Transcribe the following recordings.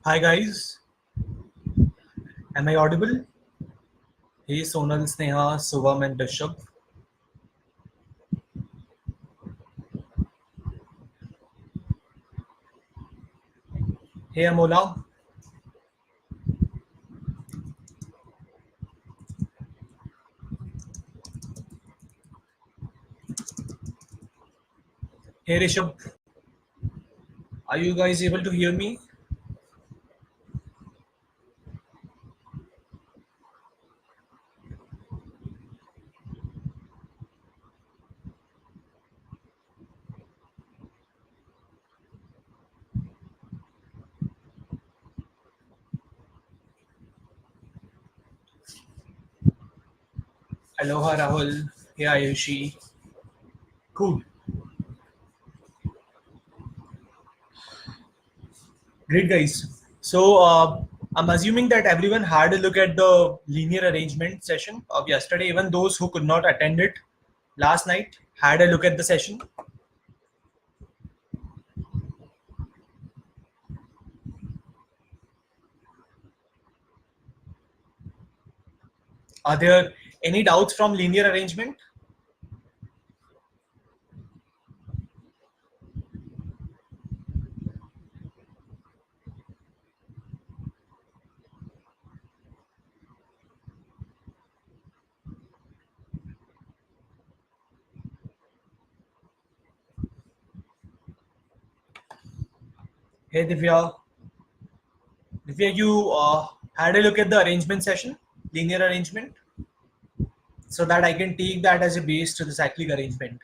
Hi guys, am I audible? Hey Sonal, Sneha, Shubham and Bishop. Hey Amola. Hey Rishabh. Are you guys able to hear me? Aloha Rahul. Hey Ayushi. Cool. Great guys. So I'm assuming that everyone had a look at the linear arrangement session of yesterday. Even those who could not attend it last night had a look at the session. Are there any doubts from linear arrangement? Hey Divya. Divya, you had a look at the arrangement session, linear arrangement, so that I can take that as a base to the cyclic arrangement.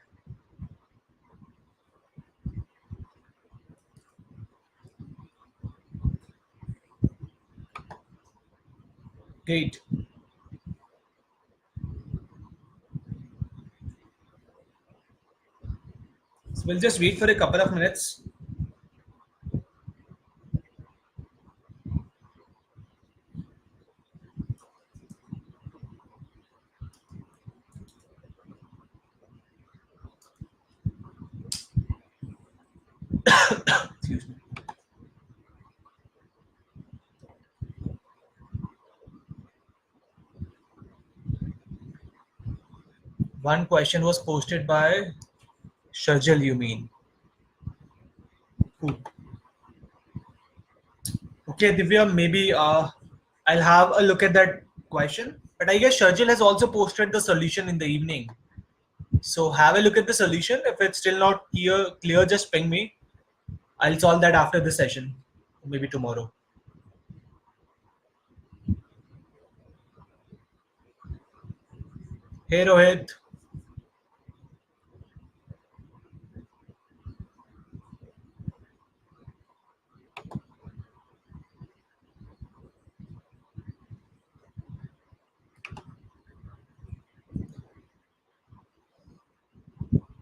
Great. So we'll just wait for a couple of minutes. Excuse me. One question was posted by Shajal, you mean? Cool. Okay, Divya, maybe I'll have a look at that question. But I guess Shajal has also posted the solution in the evening. So have a look at the solution. If it's still not clear, just ping me. I'll solve that after the session, maybe tomorrow. Hey Rohit.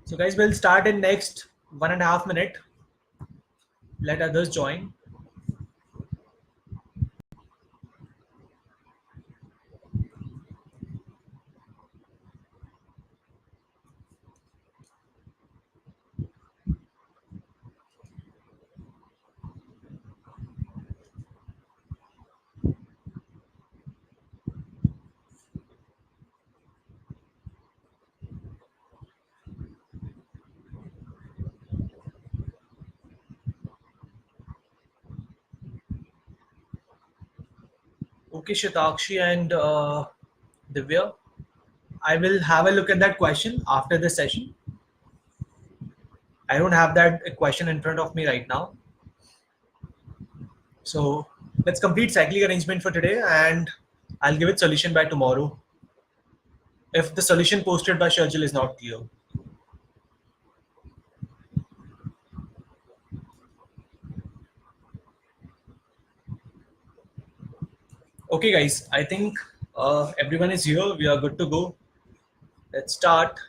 So guys, we'll start in next 1.5 minute. Let others join. Okay, Shatakshi and Divya, I will have a look at that question after the session. I don't have that question in front of me right now. So let's complete cyclic arrangement for today and I'll give it solution by tomorrow if the solution posted by Sharjil is not clear. Okay guys, I think everyone is here. We are good to go. Let's start.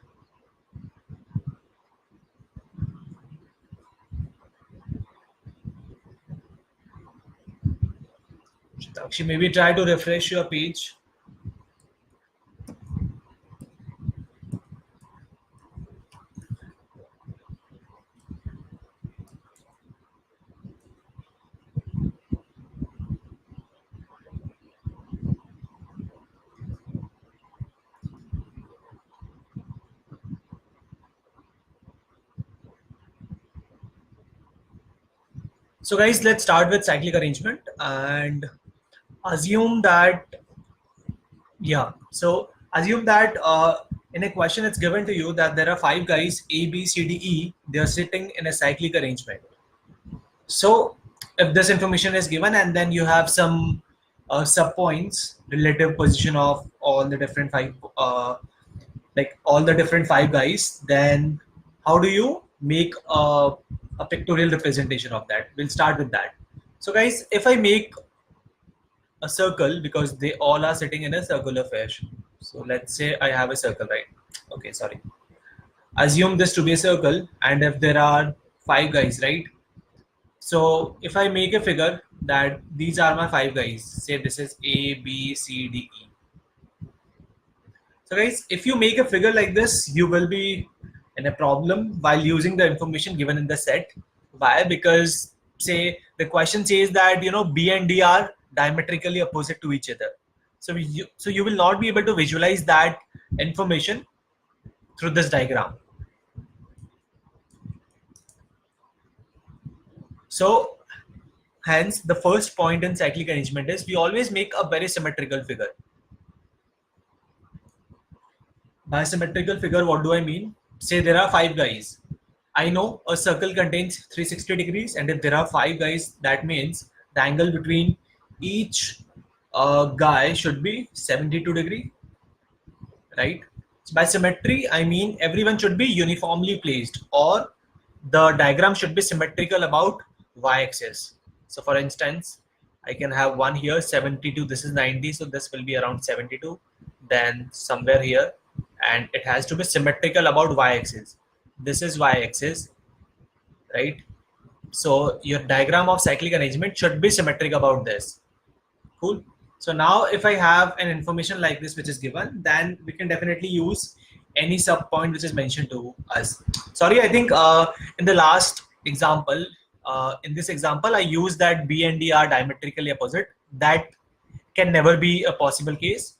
Shatakshi, maybe try to refresh your page. So guys, let's start with cyclic arrangement and assume that, so assume that in a question it's given to you that there are 5 guys A, B, C, D, E, they are sitting in a cyclic arrangement. So if this information is given and then you have some sub points, relative position of all the different like all the different 5 guys, then how do you make a pictorial representation of that? We'll start with that. So guys, if I make a circle, because they all are sitting in a circular fashion. So let's say I have a circle, right? Okay, sorry. Assume this to be a circle, and if there are 5 guys, right? So if I make a figure that these are my 5 guys, say this is A, B, C, D, E. So guys, if you make a figure like this, you will be in a problem while using the information given in the set. Why? Because say the question says that B and D are diametrically opposite to each other. So you will not be able to visualize that information through this diagram. So hence the first point in cyclic arrangement is we always make a very symmetrical figure. By symmetrical figure, what do I mean? Say there are 5 guys. I know a circle contains 360 degrees, and if there are 5 guys, that means the angle between each guy should be 72 degree, right? So by symmetry, I mean everyone should be uniformly placed, or the diagram should be symmetrical about y-axis. So for instance, I can have one here 72, this is 90, so this will be around 72, then somewhere here, and it has to be symmetrical about y-axis. This is y-axis, right? So your diagram of cyclic arrangement should be symmetric about this. Cool. So now if I have an information like this which is given, then we can definitely use any sub point which is mentioned to us. Sorry, I think in the last example, in this example, I used that B and D are diametrically opposite. That can never be a possible case.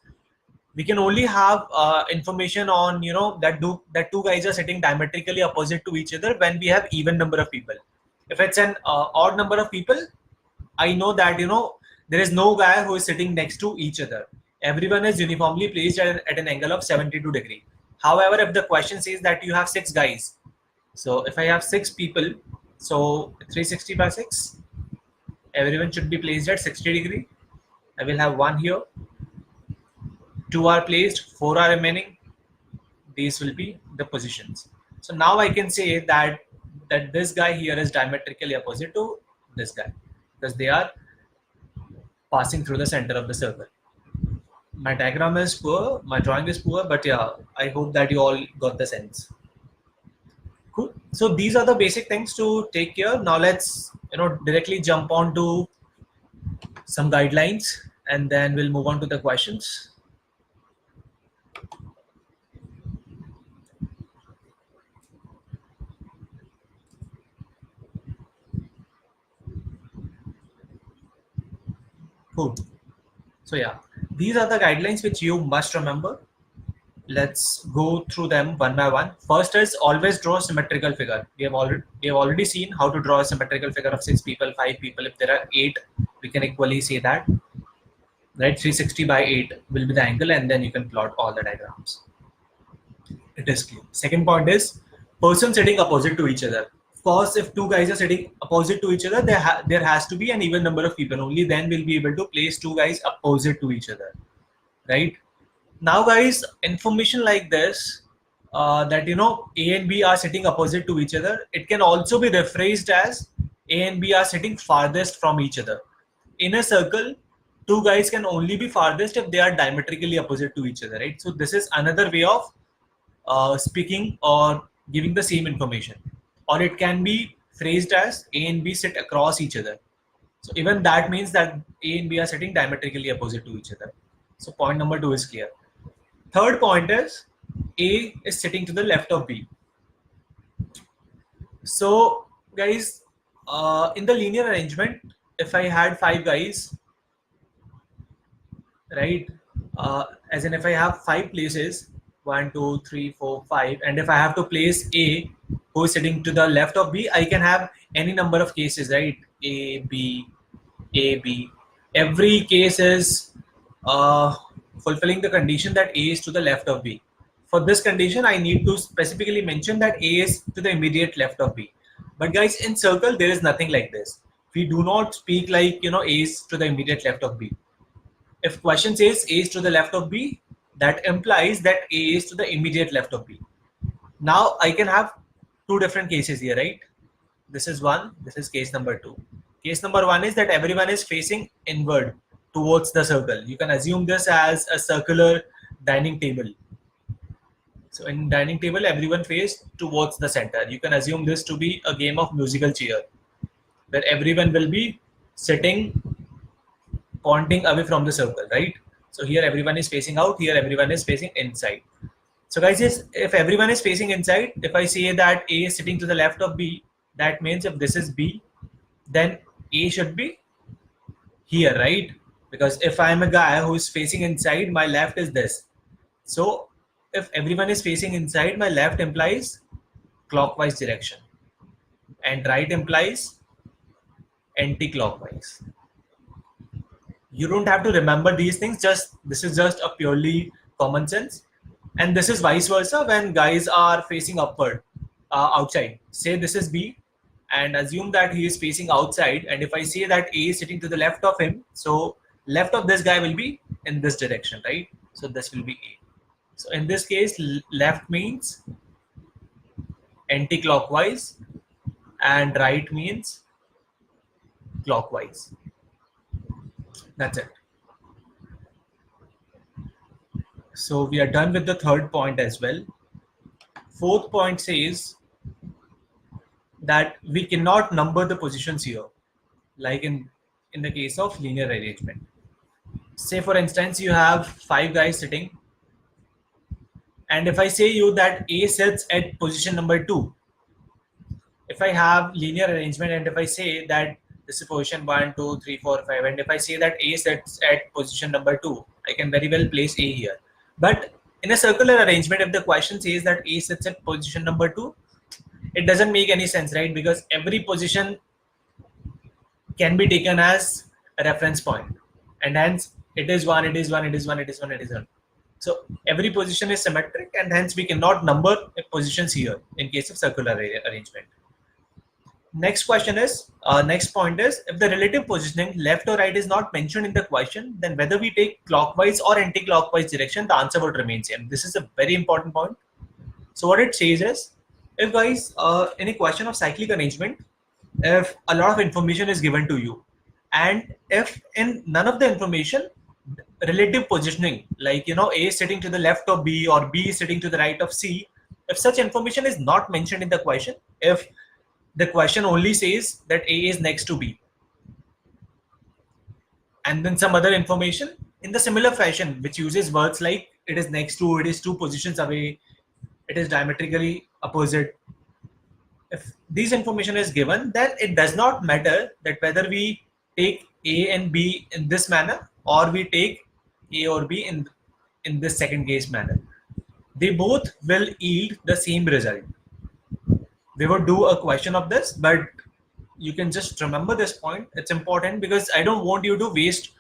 We can only have information on that 2 guys are sitting diametrically opposite to each other when we have even number of people. If it's an odd number of people, I know that there is no guy who is sitting next to each other. Everyone is uniformly placed at an angle of 72 degree. However, if the question says that you have 6 guys, so if I have 6 people, so 360 by 6, everyone should be placed at 60 degree. I will have one here, 2 are placed, 4 are remaining. These will be the positions. So now I can say that this guy here is diametrically opposite to this guy because they are passing through the center of the circle. My diagram is poor, my drawing is poor, but yeah, I hope that you all got the sense. Cool. So these are the basic things to take care. Now let's directly jump on to some guidelines and then we'll move on to the questions. Cool. So yeah, these are the guidelines which you must remember. Let's go through them one by one. First is always draw a symmetrical figure. We have already seen how to draw a symmetrical figure of 6 people, 5 people. If there are 8, we can equally say that. Right, 360 by 8 will be the angle, and then you can plot all the diagrams. It is clear. Second point is person sitting opposite to each other. Of course, if 2 guys are sitting opposite to each other, there has to be an even number of people. Only then we'll be able to place 2 guys opposite to each other, right? Now guys, information like this, that A and B are sitting opposite to each other, it can also be rephrased as A and B are sitting farthest from each other. In a circle, 2 guys can only be farthest if they are diametrically opposite to each other, right? So this is another way of speaking or giving the same information. Or it can be phrased as A and B sit across each other. So even that means that A and B are sitting diametrically opposite to each other. So point number 2 is clear. Third point is A is sitting to the left of B. So guys, in the linear arrangement, if I had 5 guys, right, as in if I have 5 places, 1, 2, 3, 4, 5, and if I have to place A who is sitting to the left of B, I can have any number of cases, right? A, B, A, B. Every case is fulfilling the condition that A is to the left of B. For this condition, I need to specifically mention that A is to the immediate left of B. But guys, in circle, there is nothing like this. We do not speak like, A is to the immediate left of B. If question says A is to the left of B, that implies that A is to the immediate left of B. Now I can have two different cases here, right? This is one, this is case number two. Case number one is that everyone is facing inward towards the circle. You can assume this as a circular dining table. So in dining table, everyone faced towards the center. You can assume this to be a game of musical chair, where everyone will be sitting pointing away from the circle, right? So here everyone is facing out, here everyone is facing inside. So guys, if everyone is facing inside, if I say that A is sitting to the left of B, that means if this is B, then A should be here, right? Because if I'm a guy who is facing inside, my left is this. So if everyone is facing inside, my left implies clockwise direction and right implies anti-clockwise. You don't have to remember these things, this is just a purely common sense. And this is vice versa when guys are facing upward, outside. Say this is B and assume that he is facing outside, and if I say that A is sitting to the left of him, so left of this guy will be in this direction, right? So this will be A. So in this case, left means anti-clockwise and right means clockwise. That's it. So we are done with the third point as well. Fourth point says that we cannot number the positions here, like in the case of linear arrangement. Say for instance, you have 5 guys sitting, and if I say you that A sits at position number 2, if I have linear arrangement and if I say that this is position 1, 2, 3, 4, 5, and if I say that A sits at position number 2, I can very well place A here. But in a circular arrangement, if the question says that A sits at position number 2, it doesn't make any sense, right? Because every position can be taken as a reference point, and hence it is 1, it is 1, it is 1, it is 1, it is 1. So every position is symmetric, and hence we cannot number positions here in case of circular arrangement. Next question is, next point is, if the relative positioning left or right is not mentioned in the question, then whether we take clockwise or anti-clockwise direction, the answer would remain same. This is a very important point. So what it says is, if guys, in a question of cyclic arrangement, if a lot of information is given to you, and if in none of the information, relative positioning, like, A is sitting to the left of B or B is sitting to the right of C, if such information is not mentioned in the question, if the question only says that A is next to B, and then some other information in the similar fashion, which uses words like it is next to, it is 2 positions away, it is diametrically opposite. If this information is given, then it does not matter that whether we take A and B in this manner or we take A or B in this second case manner. They both will yield the same result. We would do a question of this, but you can just remember this point. It's important because I don't want you to waste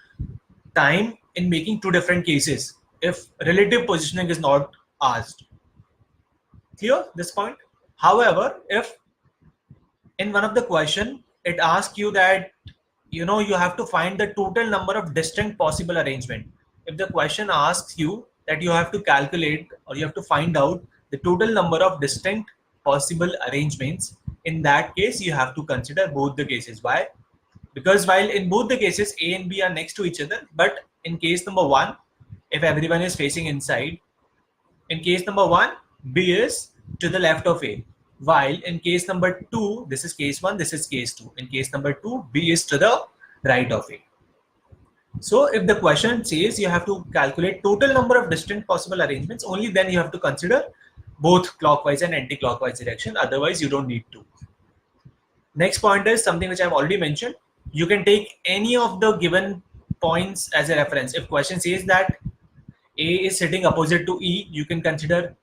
time in making 2 different cases if relative positioning is not asked. Clear this point? However, if in one of the question it asks you that you have to find the total number of distinct possible arrangement. If the question asks you that you have to calculate or you have to find out the total number of distinct possible arrangements, in that case you have to consider both the cases. Why? Because while in both the cases A and B are next to each other, but in case number 1, if everyone is facing inside, in case number 1, B is to the left of A, while in case number 2, this is case 1, this is case 2, in case number 2, B is to the right of A. So if the question says you have to calculate total number of distinct possible arrangements, only then you have to consider both clockwise and anti-clockwise direction, otherwise you don't need to. Next point is something which I've already mentioned. You can take any of the given points as a reference. If question says that A is sitting opposite to E, you can consider,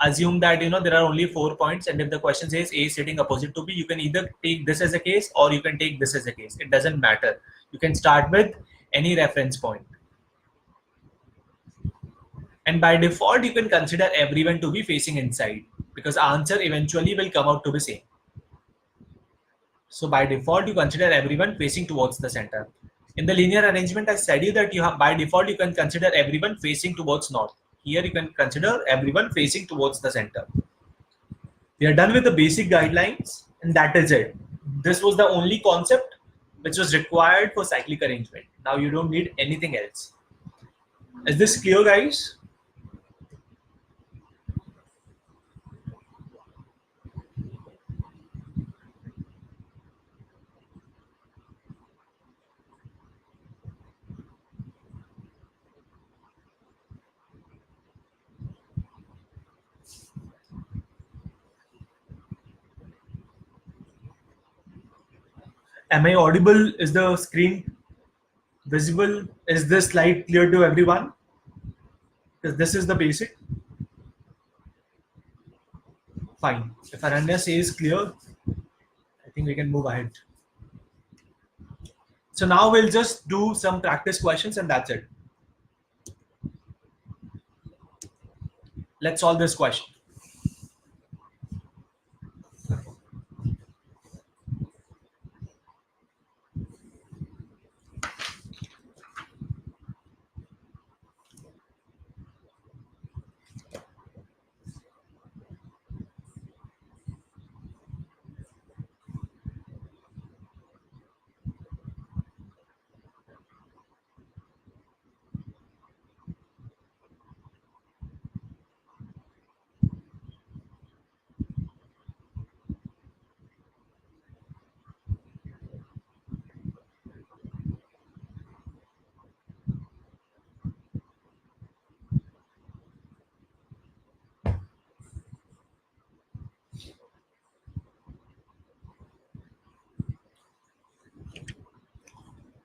assume that there are only 4 points, and if the question says A is sitting opposite to B, you can either take this as a case or you can take this as a case. It doesn't matter. You can start with any reference point. And by default, you can consider everyone to be facing inside because answer eventually will come out to be same. So by default, you consider everyone facing towards the center. In the linear arrangement, I said you that you have by default you can consider everyone facing towards north. Here you can consider everyone facing towards the center. We are done with the basic guidelines, and that is it. This was the only concept which was required for cyclic arrangement. Now you don't need anything else. Is this clear, guys? Am I audible? Is the screen visible? Is this slide clear to everyone? Because this is the basic. Fine. If Aranya says clear, I think we can move ahead. So now we'll just do some practice questions and that's it. Let's solve this question.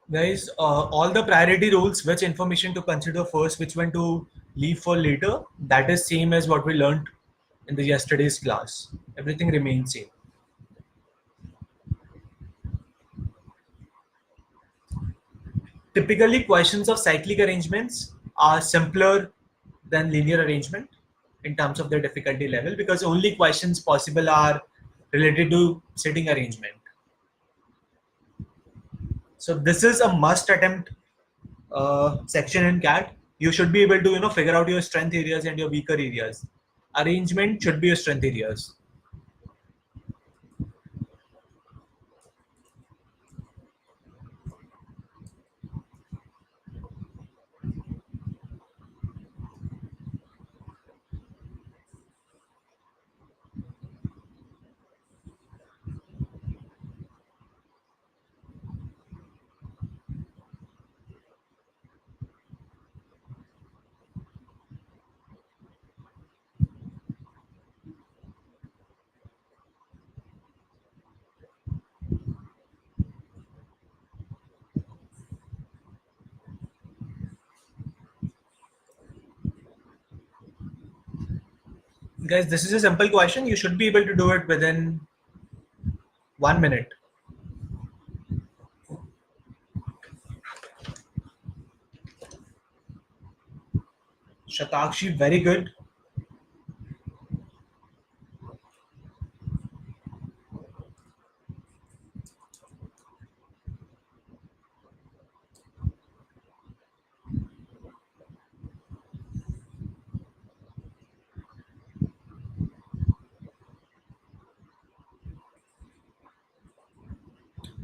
Guys, all the priority rules, which information to consider first, which one to leave for later, that is same as what we learned in the yesterday's class. Everything remains same. Typically, questions of cyclic arrangements are simpler than linear arrangement in terms of their difficulty level because only questions possible are related to sitting arrangement. So this is a must attempt section in CAT. You should be able to figure out your strength areas and your weaker areas. Arrangement should be your strength areas. Guys, this is a simple question. You should be able to do it within 1 minute. Shatakshi, very good.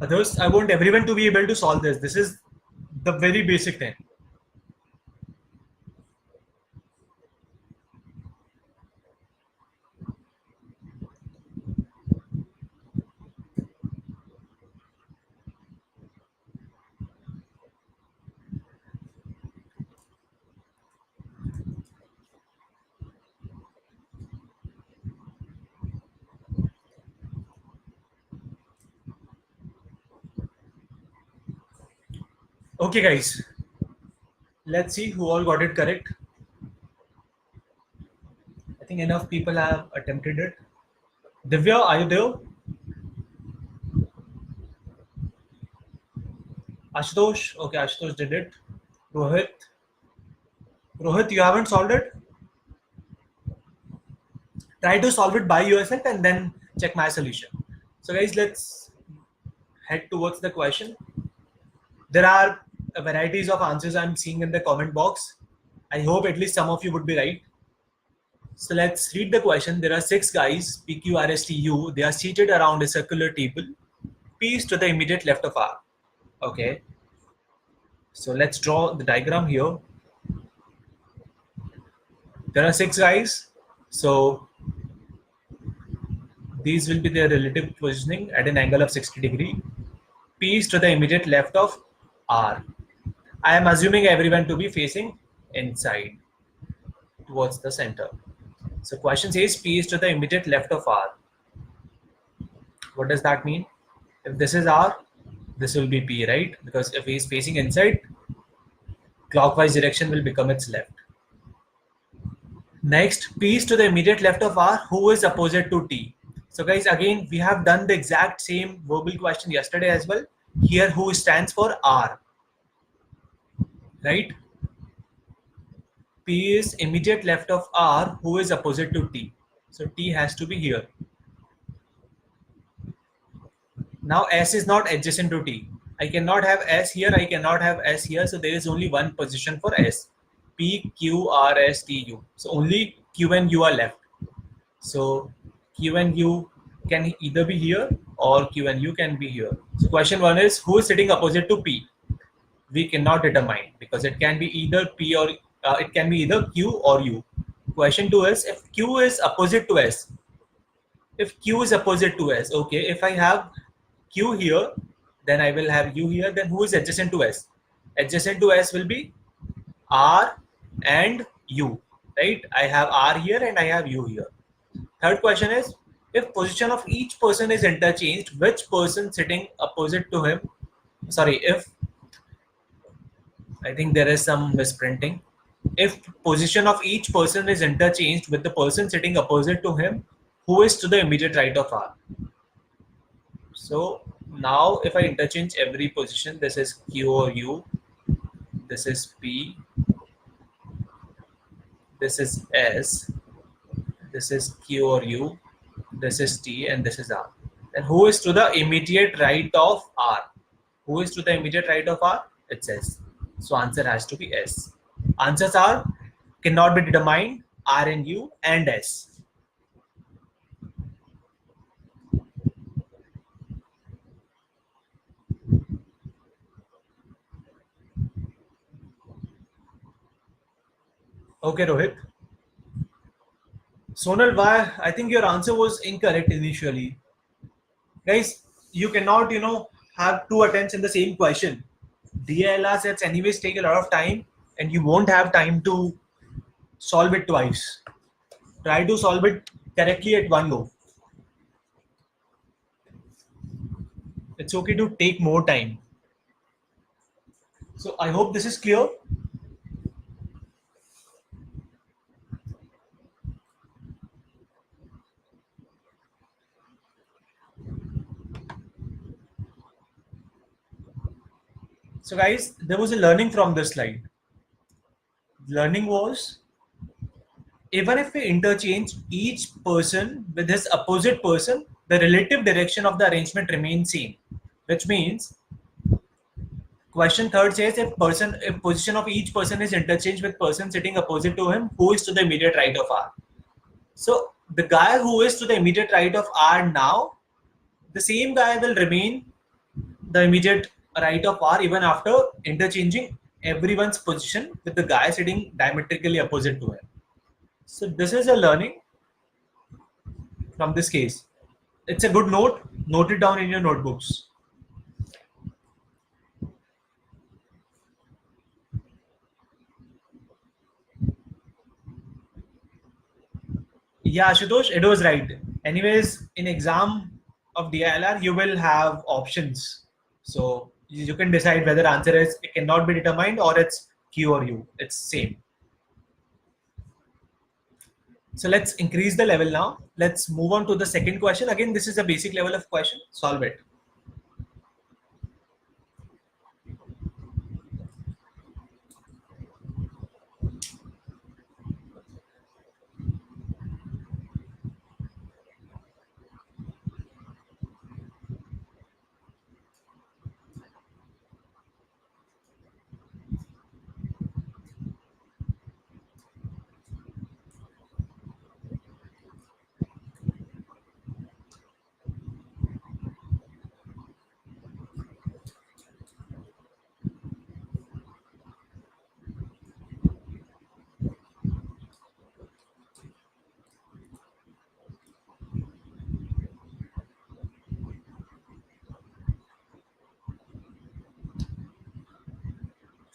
Others, I want everyone to be able to solve this. This is the very basic thing. Okay, guys. Let's see who all got it correct. I think think enough people have attempted it. Divya, are you there? Ashutosh? Okay, Ashutosh did it. Rohit? Rohit, you haven't solved it? Try to solve it by yourself and then check my solution. So guys, let's head towards the question. There are varieties of answers I'm seeing in the comment box. I hope at least some of you would be right. So let's read the question. There are 6 guys, P, Q, R, S, T, U. They are seated around a circular table. P is to the immediate left of R. Okay. So let's draw the diagram here. There are 6 guys. So these will be their relative positioning at an angle of 60 degree. P is to the immediate left of R. I am assuming everyone to be facing inside towards the center. So question says P is to the immediate left of R. What does that mean? If this is R, this will be P, right? Because if he is facing inside, clockwise direction will become its left. Next, P is to the immediate left of R, who is opposite to T. So guys, again, we have done the exact same verbal question yesterday as well. Here, who stands for R, right? P is immediate left of R, who is opposite to T. So T has to be here. Now S is not adjacent to T. I cannot have S here, I cannot have S here. So there is only one position for S. P, Q, R, S, T, U. So only Q and U are left. So Q and U can either be here or Q and U can be here. So question 1 is, who is sitting opposite to P? We cannot determine because it can be either P or it can be either Q or U. Question 2 is, if Q is opposite to S. If Q is opposite to S, okay, if I have Q here, then I will have U here, then who is adjacent to S? Adjacent to S will be R and U, right? I have R here and I have U here. Third question is, if position of each person is interchanged, which person sitting opposite to him, sorry, if, I think there is some misprinting. If position of each person is interchanged with the person sitting opposite to him, who is to the immediate right of R? So now if I interchange every position, this is Q or U, this is P, this is S, this is Q or U, this is T, and this is R. Then who is to the immediate right of R? Who is to the immediate right of R? It's S. So answer has to be S. Answers are cannot be determined, R and U and S. Okay, Rohit. Sonal, why? I think your answer was incorrect initially. Guys, you cannot, have 2 attempts in the same question. DLR sets anyways take a lot of time and you won't have time to solve it twice. Try to solve it correctly at one go. It's okay to take more time. So I hope this is clear. So guys, there was a learning from this slide. Learning was, even if we interchange each person with his opposite person, the relative direction of the arrangement remains same. Which means, question 3rd says, if position of each person is interchanged with person sitting opposite to him, who is to the immediate right of R? So the guy who is to the immediate right of R now, the same guy will remain the immediate right of R even after interchanging everyone's position with the guy sitting diametrically opposite to him. So this is a learning from this case. It's a good note. Note it down in your notebooks. Yeah, Ashutosh, it was right. Anyways, in exam of DILR, you will have options. So you can decide whether answer is it cannot be determined or it's Q or U. It's same. So let's increase the level now. Let's move on to the second question. Again, this is a basic level of question. Solve it.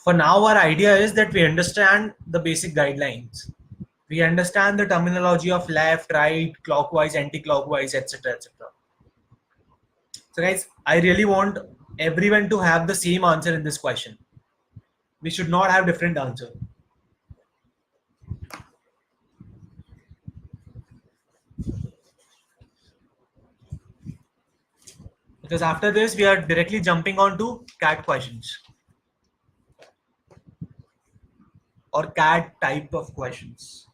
For now, our idea is that we understand the basic guidelines. We understand the terminology of left, right, clockwise, anti-clockwise, etc., etc. So, guys, I really want everyone to have the same answer in this question. We should not have different answer, because after this we are directly jumping on to CAT questions or CAT type of questions.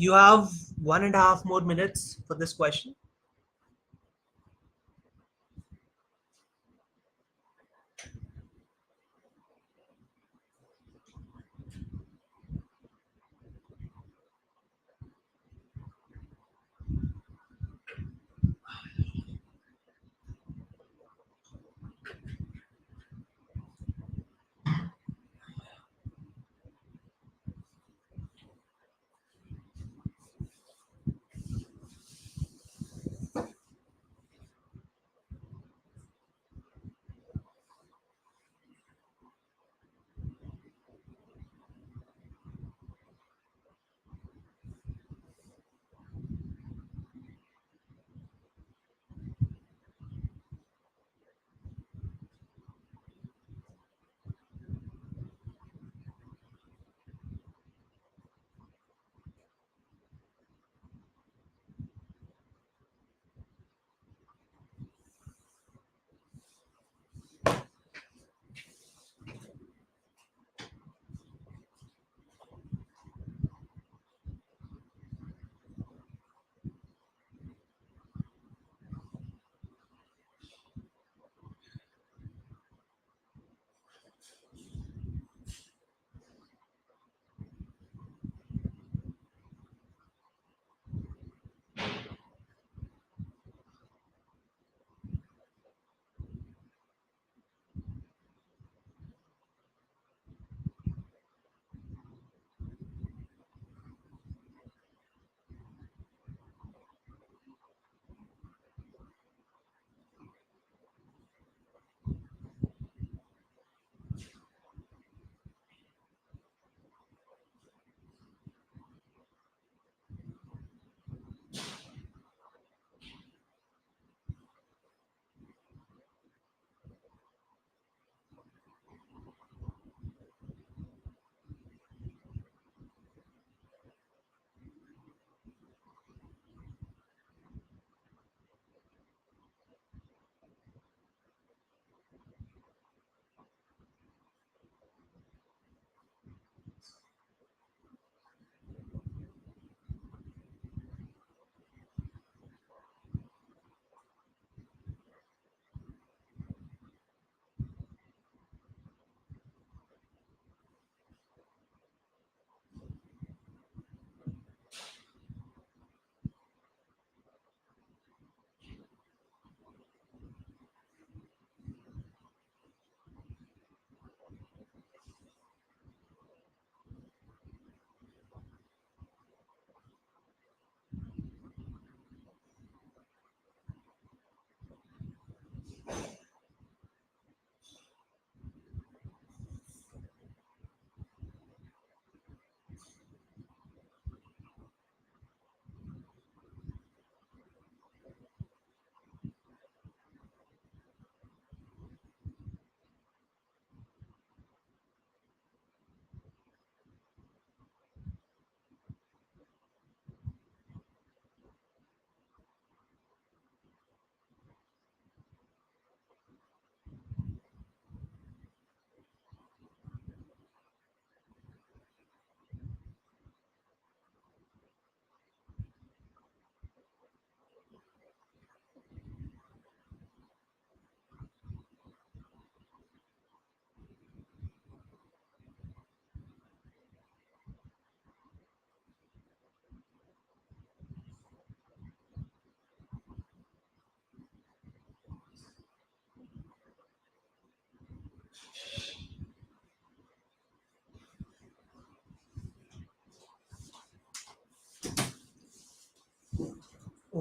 You have 1.5 more minutes for this question.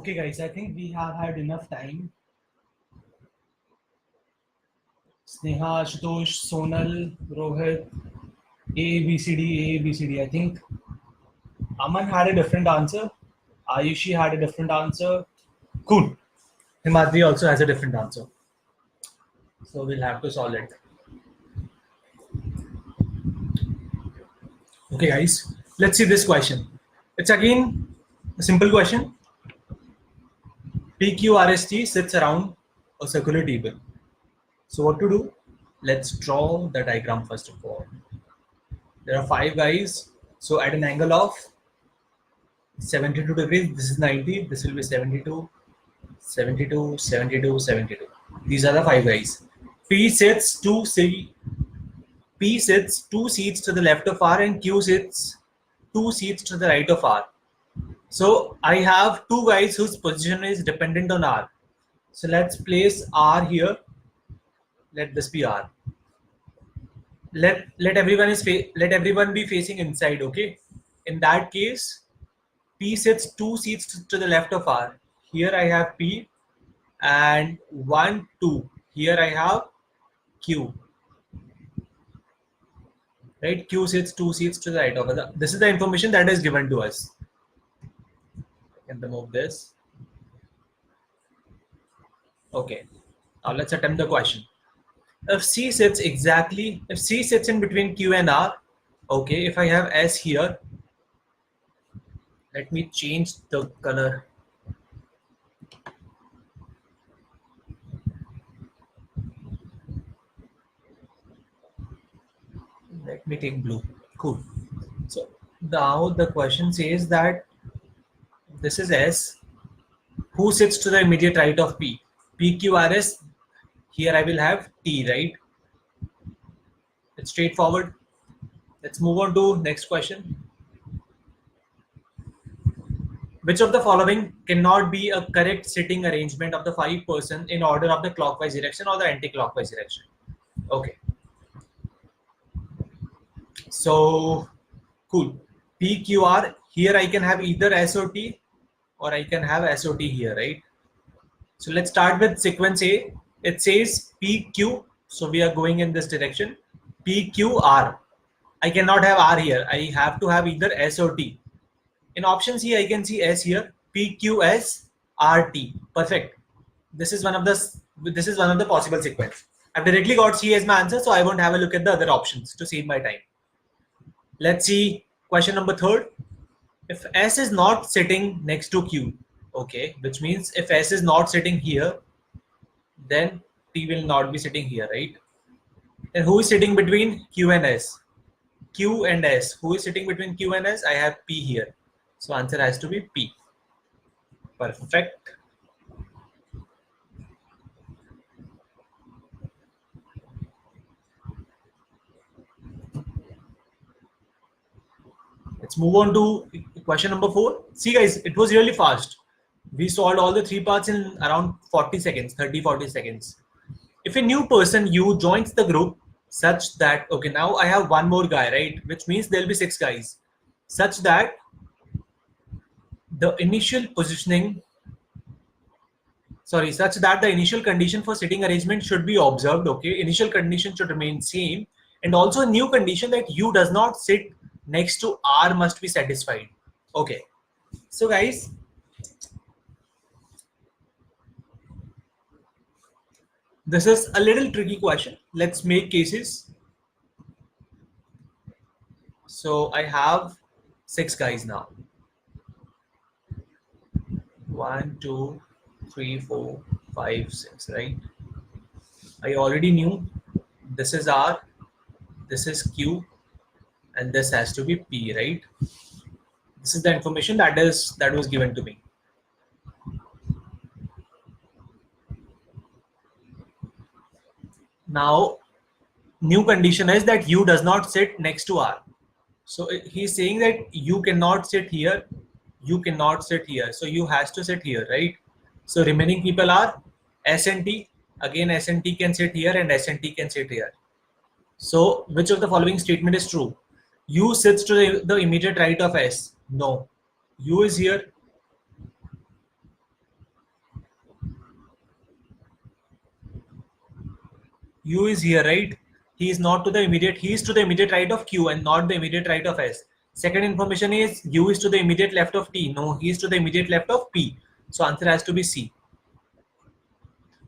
Okay, guys, I think we have had enough time. Sneha, Ashutosh, Sonal, Rohit, A, B, C, D, A, B, C, D. I think Aman had a different answer. Ayushi had a different answer. Cool. Himadri also has a different answer. So we'll have to solve it. Okay, guys, let's see this question. It's again a simple question. PQRST sits around a circular table. So what to do? Let's draw the diagram first of all. There are 5 guys. So at an angle of 72 degrees, this is 90, this will be 72, 72, 72, 72. These are the 5 guys. P sits two C P sits 2 seats to the left of R and Q sits 2 seats to the right of R. So I have 2 guys whose position is dependent on R. So let's place R here. Let this be R. Let everyone be facing inside. Okay. In that case, P sits 2 seats to the left of R. Here I have P and 1, 2. Here I have Q. Right? Q sits 2 seats to the right of R. This is the information that is given to us. I can remove this. Okay. Now let's attempt the question. If C sits in between Q and R, okay, if I have S here, let me change the color. Let me take blue. Cool. So now the question says that this is S. Who sits to the immediate right of P? PQRS. Here I will have T, right? It's straightforward. Let's move on to next question. Which of the following cannot be a correct sitting arrangement of the 5 persons in order of the clockwise direction or the anti-clockwise direction? Okay. So cool. PQR, here I can have either SOT or I can have SOT here, right? So let's start with sequence A. It says PQ, so we are going in this direction. PQR. I cannot have R here. I have to have either SOT. In option C, I can see S here. PQS RT. Perfect. This is one of the possible sequence. I've directly got C as my answer, so I won't have a look at the other options to save my time. Let's see question number 3. If S is not sitting next to Q, okay, which means if S is not sitting here, then T will not be sitting here, right? And who is sitting between Q and S? Q and S. Who is sitting between Q and S? I have P here. So answer has to be P. Perfect. Let's move on to question number 4. See guys, it was really fast. We solved all the 3 parts in around 40 seconds, 30-40 seconds. If a new person you joins the group such that, okay, now I have one more guy, right? Which means there'll be 6 guys. Such that the initial condition for sitting arrangement should be observed, okay? Initial condition should remain same. And also a new condition that U does not sit next to R must be satisfied. Okay. So guys, this is a little tricky question. Let's make cases. So I have 6 guys now. 1, 2, 3, 4, 5, 6, right? I already knew this is R, this is Q, and this has to be P, right? This is the information that was given to me. Now, new condition is that U does not sit next to R. So he's saying that U cannot sit here, U cannot sit here. So U has to sit here, right? So remaining people are S and T. Again, S and T can sit here and S and T can sit here. So which of the following statement is true? U sits to the immediate right of S. No. U is here. U is here, right? He is not to the immediate, he is to the immediate right of Q and not the immediate right of S. Second information is U is to the immediate left of T. No, he is to the immediate left of P. So answer has to be C.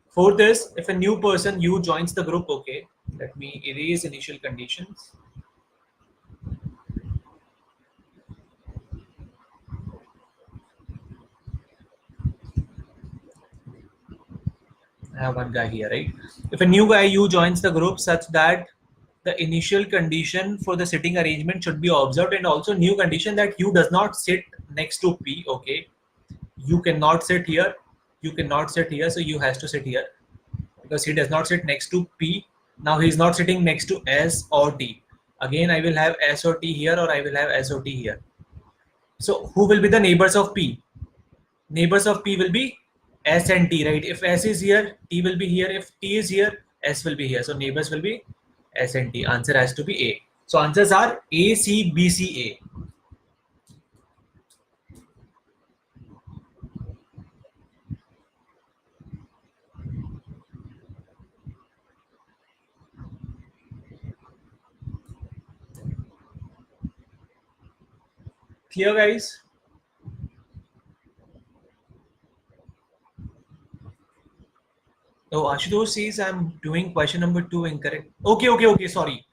Fourth is if a new person U joins the group, okay, let me erase initial conditions. I have one guy here, right? If a new guy U joins the group such that the initial condition for the sitting arrangement should be observed, and also new condition that U does not sit next to P, okay? You cannot sit here, you cannot sit here, so U has to sit here because he does not sit next to P. Now he is not sitting next to S or T. Again, I will have S or T here, or I will have S or T here. So who will be the neighbors of P? Neighbors of P will be S and T, right? If S is here, T will be here. If T is here, S will be here. So neighbors will be S and T. Answer has to be A. So answers are A, C, B, C, A. Clear, guys? Oh, Ashutosh says I'm doing question number 2 incorrect. Okay. Sorry.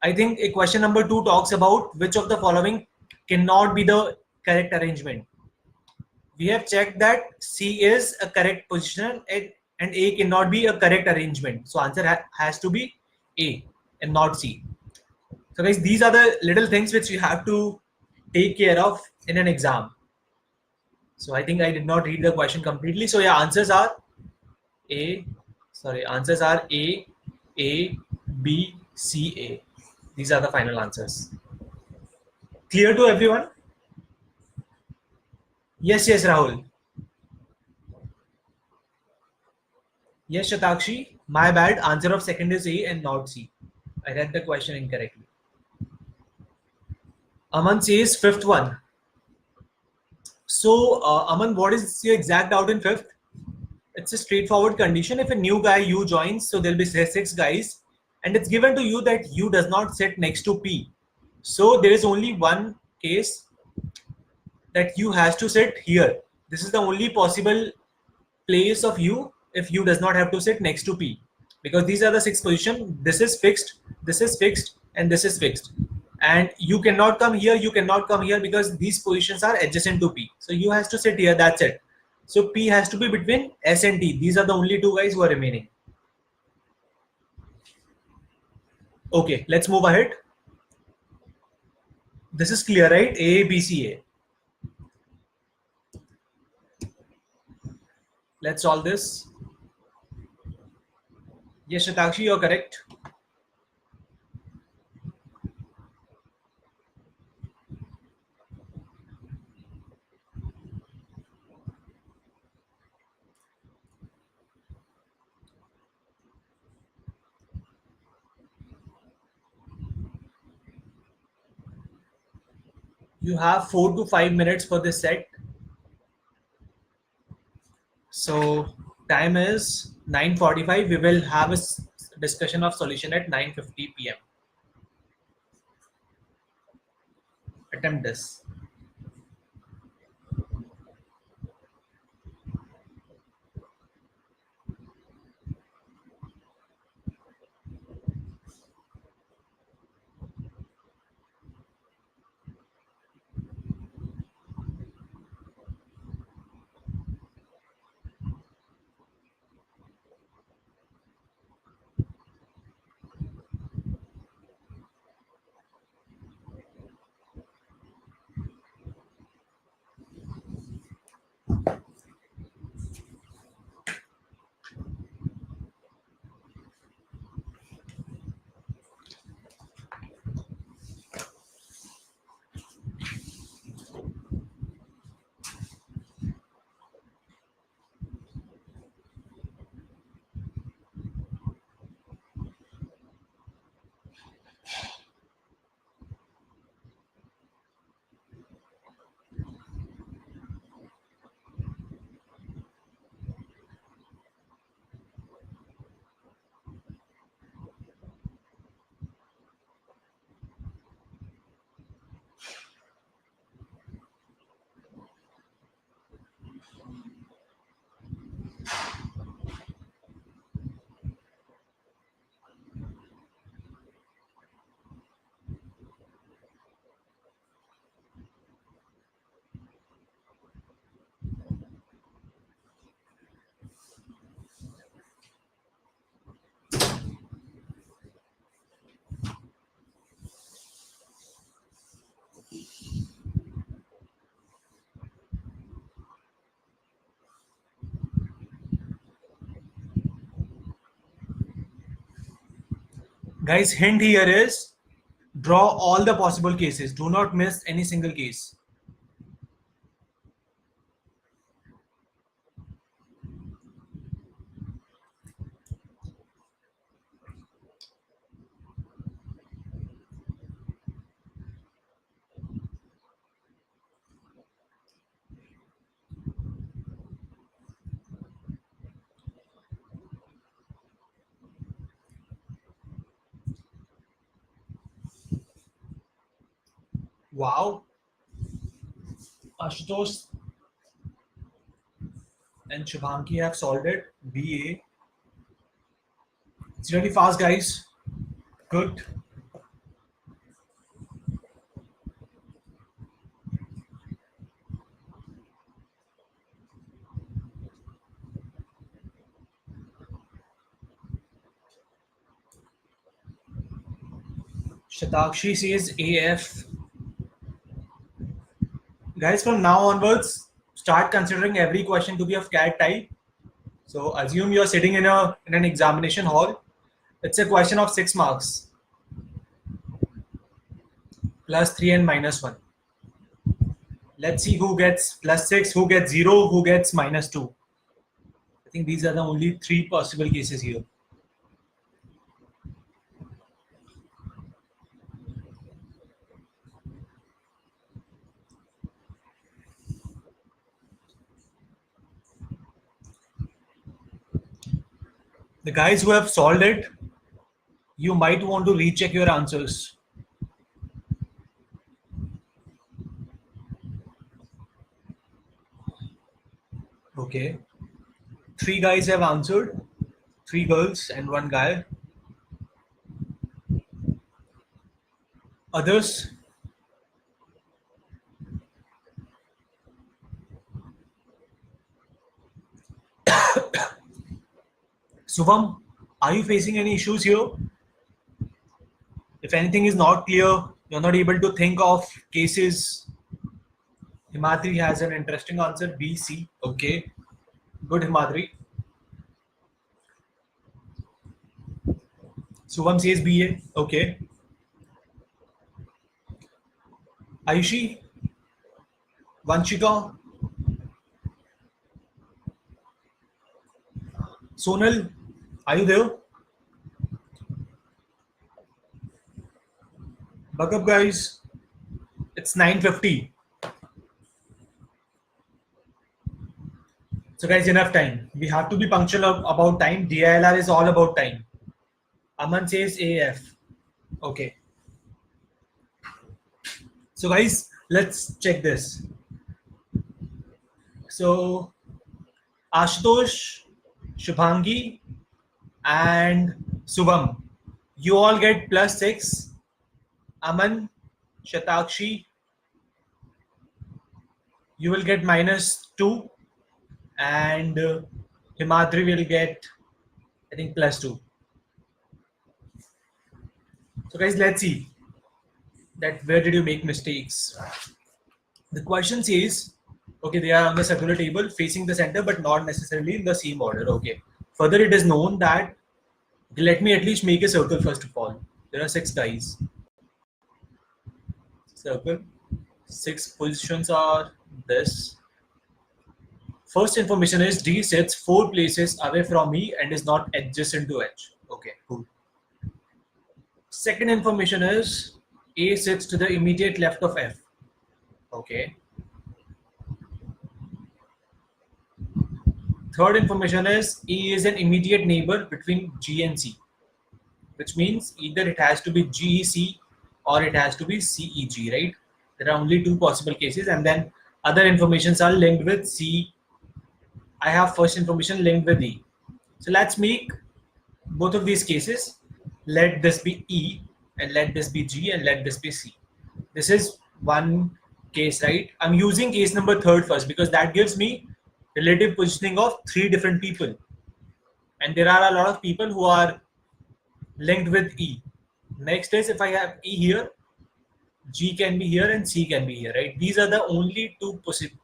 I think a question number 2 talks about which of the following cannot be the correct arrangement. We have checked that C is a correct position and A cannot be a correct arrangement. So answer has to be A and not C. So guys, these are the little things which you have to take care of in an exam. So I think I did not read the question completely. So yeah, answers are A. Sorry, answers are A, B, C, A. These are the final answers. Clear to everyone? Yes, Rahul. Yes, Shatakshi. My bad. Answer of second is A and not C. I read the question incorrectly. Aman says fifth one. So, Aman, what is your exact doubt in fifth? It's a straightforward condition. If a new guy U joins, so there'll be six guys, and it's given to you that U does not sit next to P. So there is only one case that U has to sit here. This is the only possible place of U if U does not have to sit next to P, because these are the six positions. This is fixed, and this is fixed. And you cannot come here, you cannot come here because these positions are adjacent to P. So U has to sit here, that's it. So P has to be between S and T. These are the only two guys who are remaining. Okay, let's move ahead. This is clear, right? A, B, C, A. Let's solve this. Yes, Shatakshi, you're correct. You have 4 to 5 minutes for this set. So time is 9:45. We will have a discussion of solution at 9:50 p.m. Attempt this. Guys, hint here is draw all the possible cases. Do not miss any single case. Wow. Ashutosh and Shubhamki have solved it. BA. It's really fast, guys. Good. Shatakshi says AF. Guys, from now onwards, start considering every question to be of CAT type. So assume you're sitting in an examination hall. It's a question of 6 marks. +3 and -1. Let's see who gets +6, who gets 0, who gets -2. I think these are the only 3 possible cases here. The guys who have solved it, you might want to recheck your answers. Okay. 3 guys have answered. 3 girls and 1 guy. Others? Shubham, are you facing any issues here? If anything is not clear, you're not able to think of cases. Himadri has an interesting answer, B, C. Okay. Good, Himadri. Shubham says BA. Okay. Ayushi? Vanshika? Sonal? Are you there? Buck up, guys. It's 9:50. So guys, enough time. We have to be punctual about time. DILR is all about time. Aman says AF. Okay. So guys, let's check this. So Ashutosh, Shubhangi and Shubham, you all get +6. Aman, Shatakshi, you will get -2. And Himadri will get, I think, +2. So guys, let's see that where did you make mistakes. The question says, okay, they are on the circular table facing the center, but not necessarily in the same order. Okay. Further, it is known that, let me at least make a circle first of all. There are 6 guys. Circle. 6 positions are this. First information is D sits 4 places away from E and is not adjacent to H. Okay, cool. Second information is A sits to the immediate left of F. Okay. Third information is E is an immediate neighbor between G and C, which means either it has to be GEC or it has to be CEG, right? There are only 2 possible cases, and then other informations are linked with C. I have first information linked with E. So let's make both of these cases. Let this be E and let this be G and let this be C. This is one case, right? I'm using case number 3 first because that gives me relative positioning of 3 different people. And there are a lot of people who are linked with E. Next is if I have E here, G can be here and C can be here, right? These are the only 2 positioning,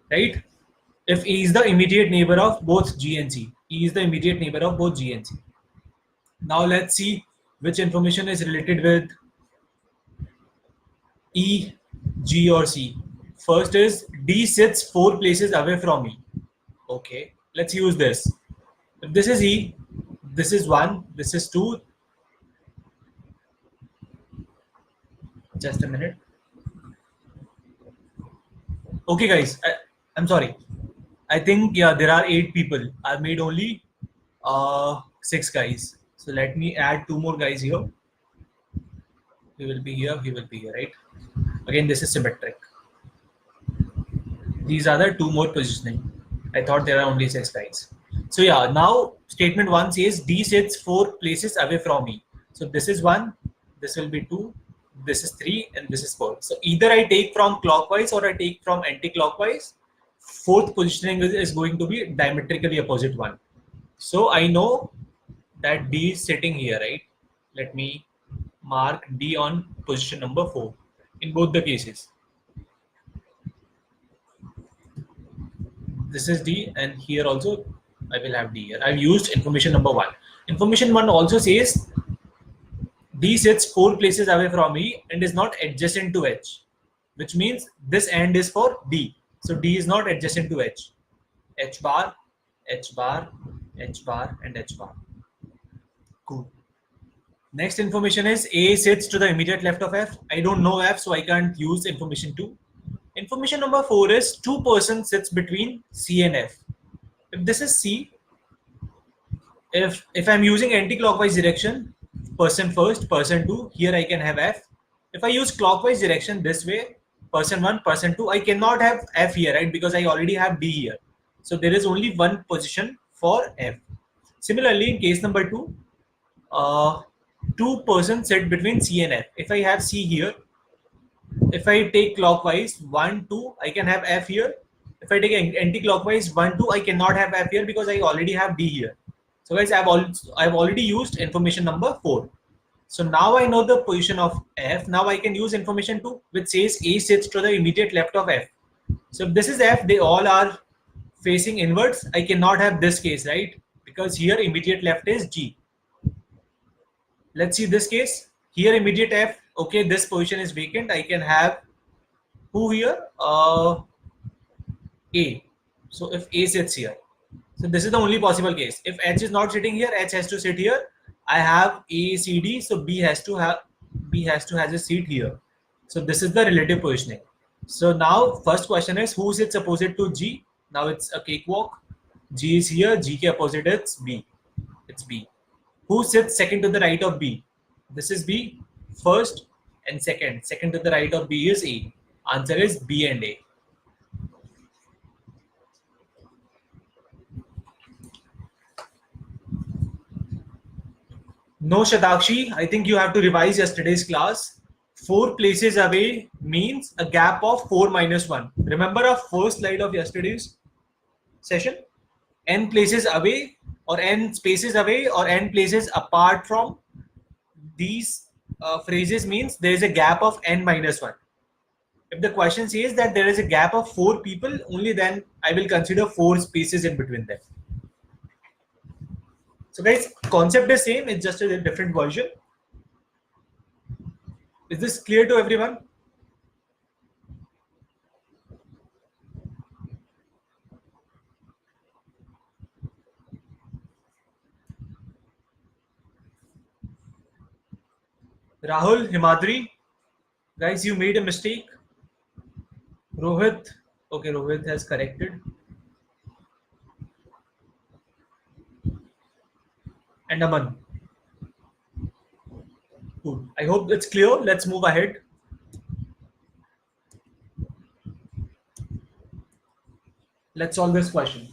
right? If E is the immediate neighbor of both G and C. E is the immediate neighbor of both G and C. Now let's see which information is related with E, G or C. First is D sits 4 places away from E. Okay, let's use this. If this is E, this is 1, this is 2. Just a minute. Okay guys, I'm sorry. I think yeah, there are 8 people. I've made only 6 guys. So let me add 2 more guys here. He will be here, he will be here, right? Again, this is symmetric. These are the 2 more positioning. I thought there are only 6 guys. So yeah, now statement 1 says D sits 4 places away from me. So this is 1, this will be 2, this is 3, and this is 4. So either I take from clockwise or I take from anti-clockwise. Fourth positioning is going to be diametrically opposite one. So I know that D is sitting here, right? Let me mark D on position number 4 in both the cases. This is D, and here also I will have D here. I've used information number 1. Information 1 also says D sits 4 places away from E and is not adjacent to H, which means this end is for D. So D is not adjacent to H. H bar, H bar, H bar, and H bar. Cool. Next information is A sits to the immediate left of F. I don't know F, so I can't use information 2. Information number 4 is 2 persons sits between C and F. If this is C, if I'm using anti-clockwise direction, person first, person 2, here I can have F. If I use clockwise direction this way, person 1, person 2, I cannot have F here, right? Because I already have D here. So there is only one position for F. Similarly, in case number 2, 2 persons sit between C and F. If I have C here, if I take clockwise 1, 2, I can have F here. If I take anti-clockwise 1, 2, I cannot have F here because I already have D here. So guys, I've already used information number 4. So now I know the position of F. Now I can use information 2, which says A sits to the immediate left of F. So if this is F, they all are facing inwards. I cannot have this case, right? Because here immediate left is G. Let's see this case. Here immediate F. Okay, this position is vacant. I can have who here? A. So if A sits here, so this is the only possible case. If H is not sitting here, H has to sit here. I have A, C, D. So B has to have a seat here. So this is the relative positioning. So now first question is who sits opposite to G? Now it's a cakewalk. G is here. G ke opposite is B. It's B. Who sits second to the right of B? This is B. First and second. Second to the right of B is A. Answer is B and A. No, Shadakshi, I think you have to revise yesterday's class. 4 places away means a gap of 4 minus 1. Remember our first slide of yesterday's session? N places away or N spaces away or N places apart from these phrases means there is a gap of N minus 1. If the question says that there is a gap of 4 people, only then I will consider 4 spaces in between them. So guys, concept is same, it's just a different version. Is this clear to everyone? Rahul, Himadri, guys, you made a mistake. Rohit, okay, Rohit has corrected. And Aman. Cool. I hope it's clear. Let's move ahead. Let's solve this question.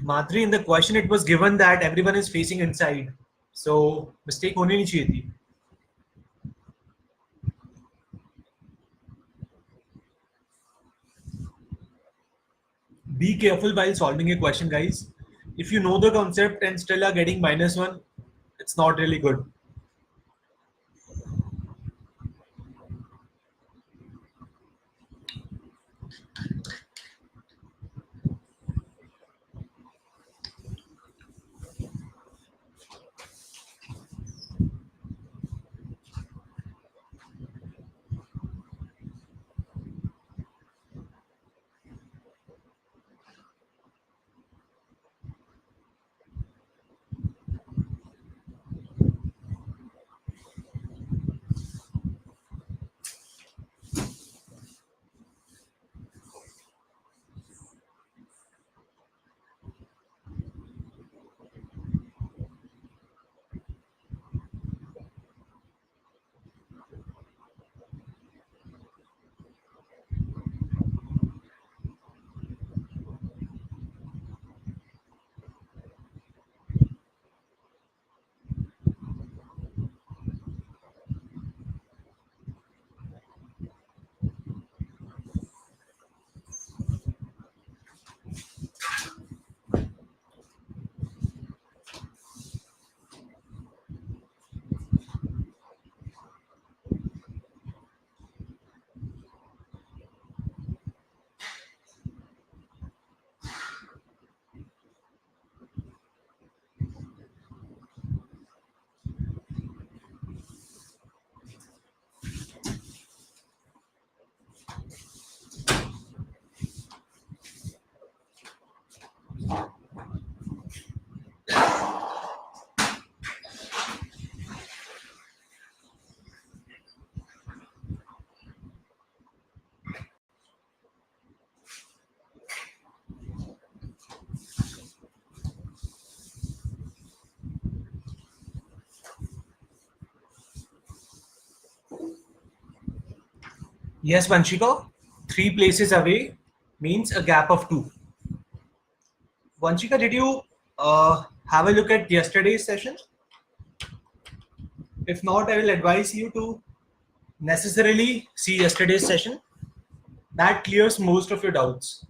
Madhuri, in the question it was given that everyone is facing inside. So mistake होनी नहीं चाहिए थी. Be careful while solving a question, guys. If you know the concept and still are getting -1, it's not really good. Yes, Vanshika, 3 places away means a gap of 2. Vanshika, did you have a look at yesterday's session? If not, I will advise you to necessarily see yesterday's session. That clears most of your doubts.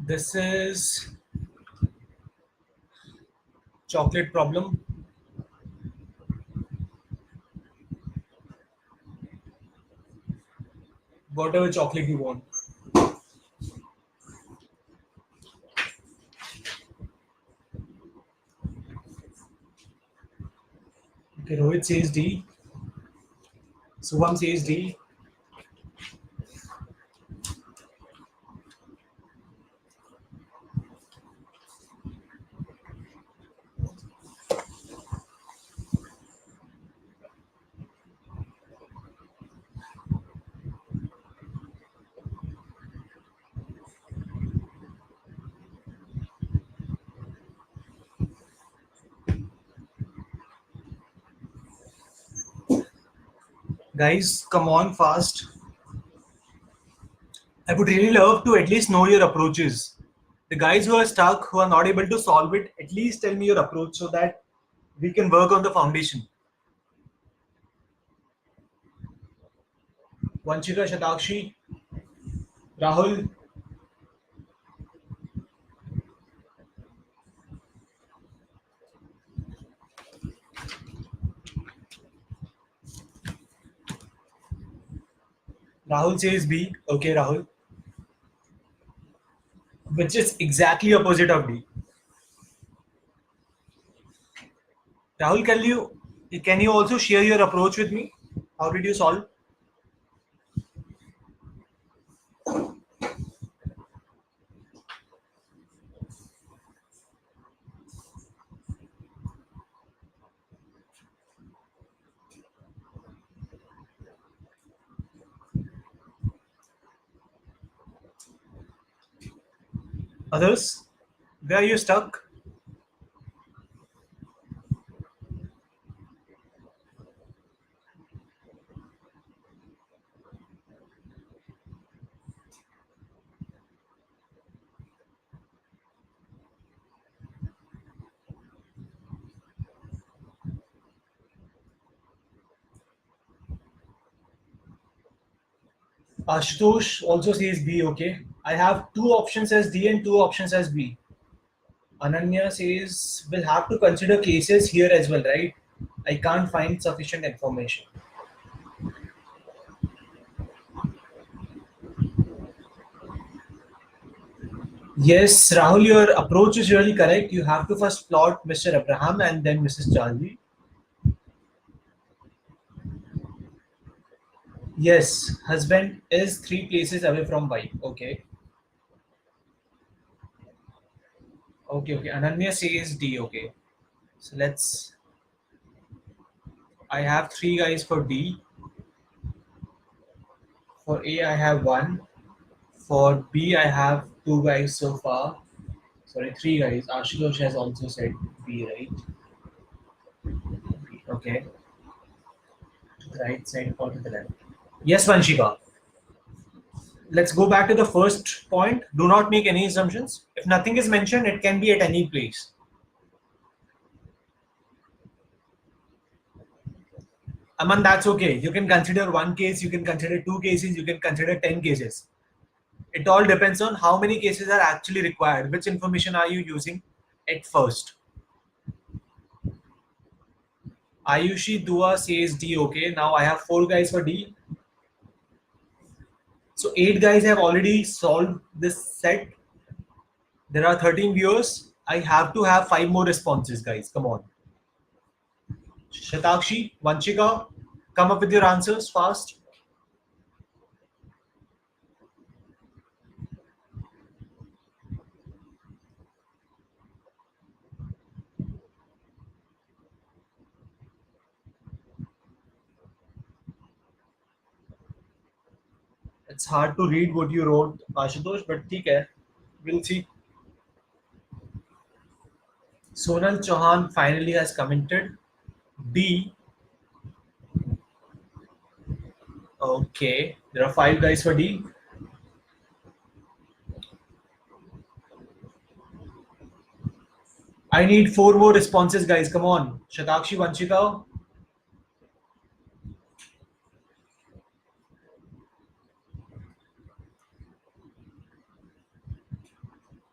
This is chocolate problem. Whatever chocolate you want. Okay, Rohit says D. Shubham says D. Guys, come on fast. I would really love to at least know your approaches. The guys who are stuck, who are not able to solve it, at least tell me your approach so that we can work on the foundation. Vanchika, Shatakshi, Rahul. Rahul says B. Okay, Rahul. Which is exactly opposite of D. Rahul, can you also share your approach with me? How did you solve? Others, where are you stuck? Ashutosh also says B. Okay, I have two options as D and two options as B. Ananya says we'll have to consider cases here as well, right? I can't find sufficient information. Yes, Rahul, your approach is really correct. You have to first plot Mr. Abraham and then Mrs. Charlie. Yes, husband is three places away from wife. Okay. Okay. Ananya says D. Okay. So let's. I have three guys for D. For A, I have one. For B, I have two guys so far. Sorry, three guys. Ashutosh has also said B, right? B. Okay. To the right side or to the left? Yes, Vanshika. Let's go back to the first point. Do not make any assumptions. If nothing is mentioned, it can be at any place. Aman, that's okay. You can consider one case, you can consider two cases, you can consider 10 cases. It all depends on how many cases are actually required. Which information are you using at first? Ayushi Dua says D. Okay, now I have four guys for D. So eight guys have already solved this set. There are 13 viewers. I have to have five more responses, guys. Come on. Shatakshi, Vanchika, come up with your answers fast. It's hard to read what you wrote, Ashutosh, but ठीक है. We'll see. Sonal Chauhan finally has commented D. Okay, there are five guys for D. I need four more responses, guys. Come on. Shatakshi, Vanchika.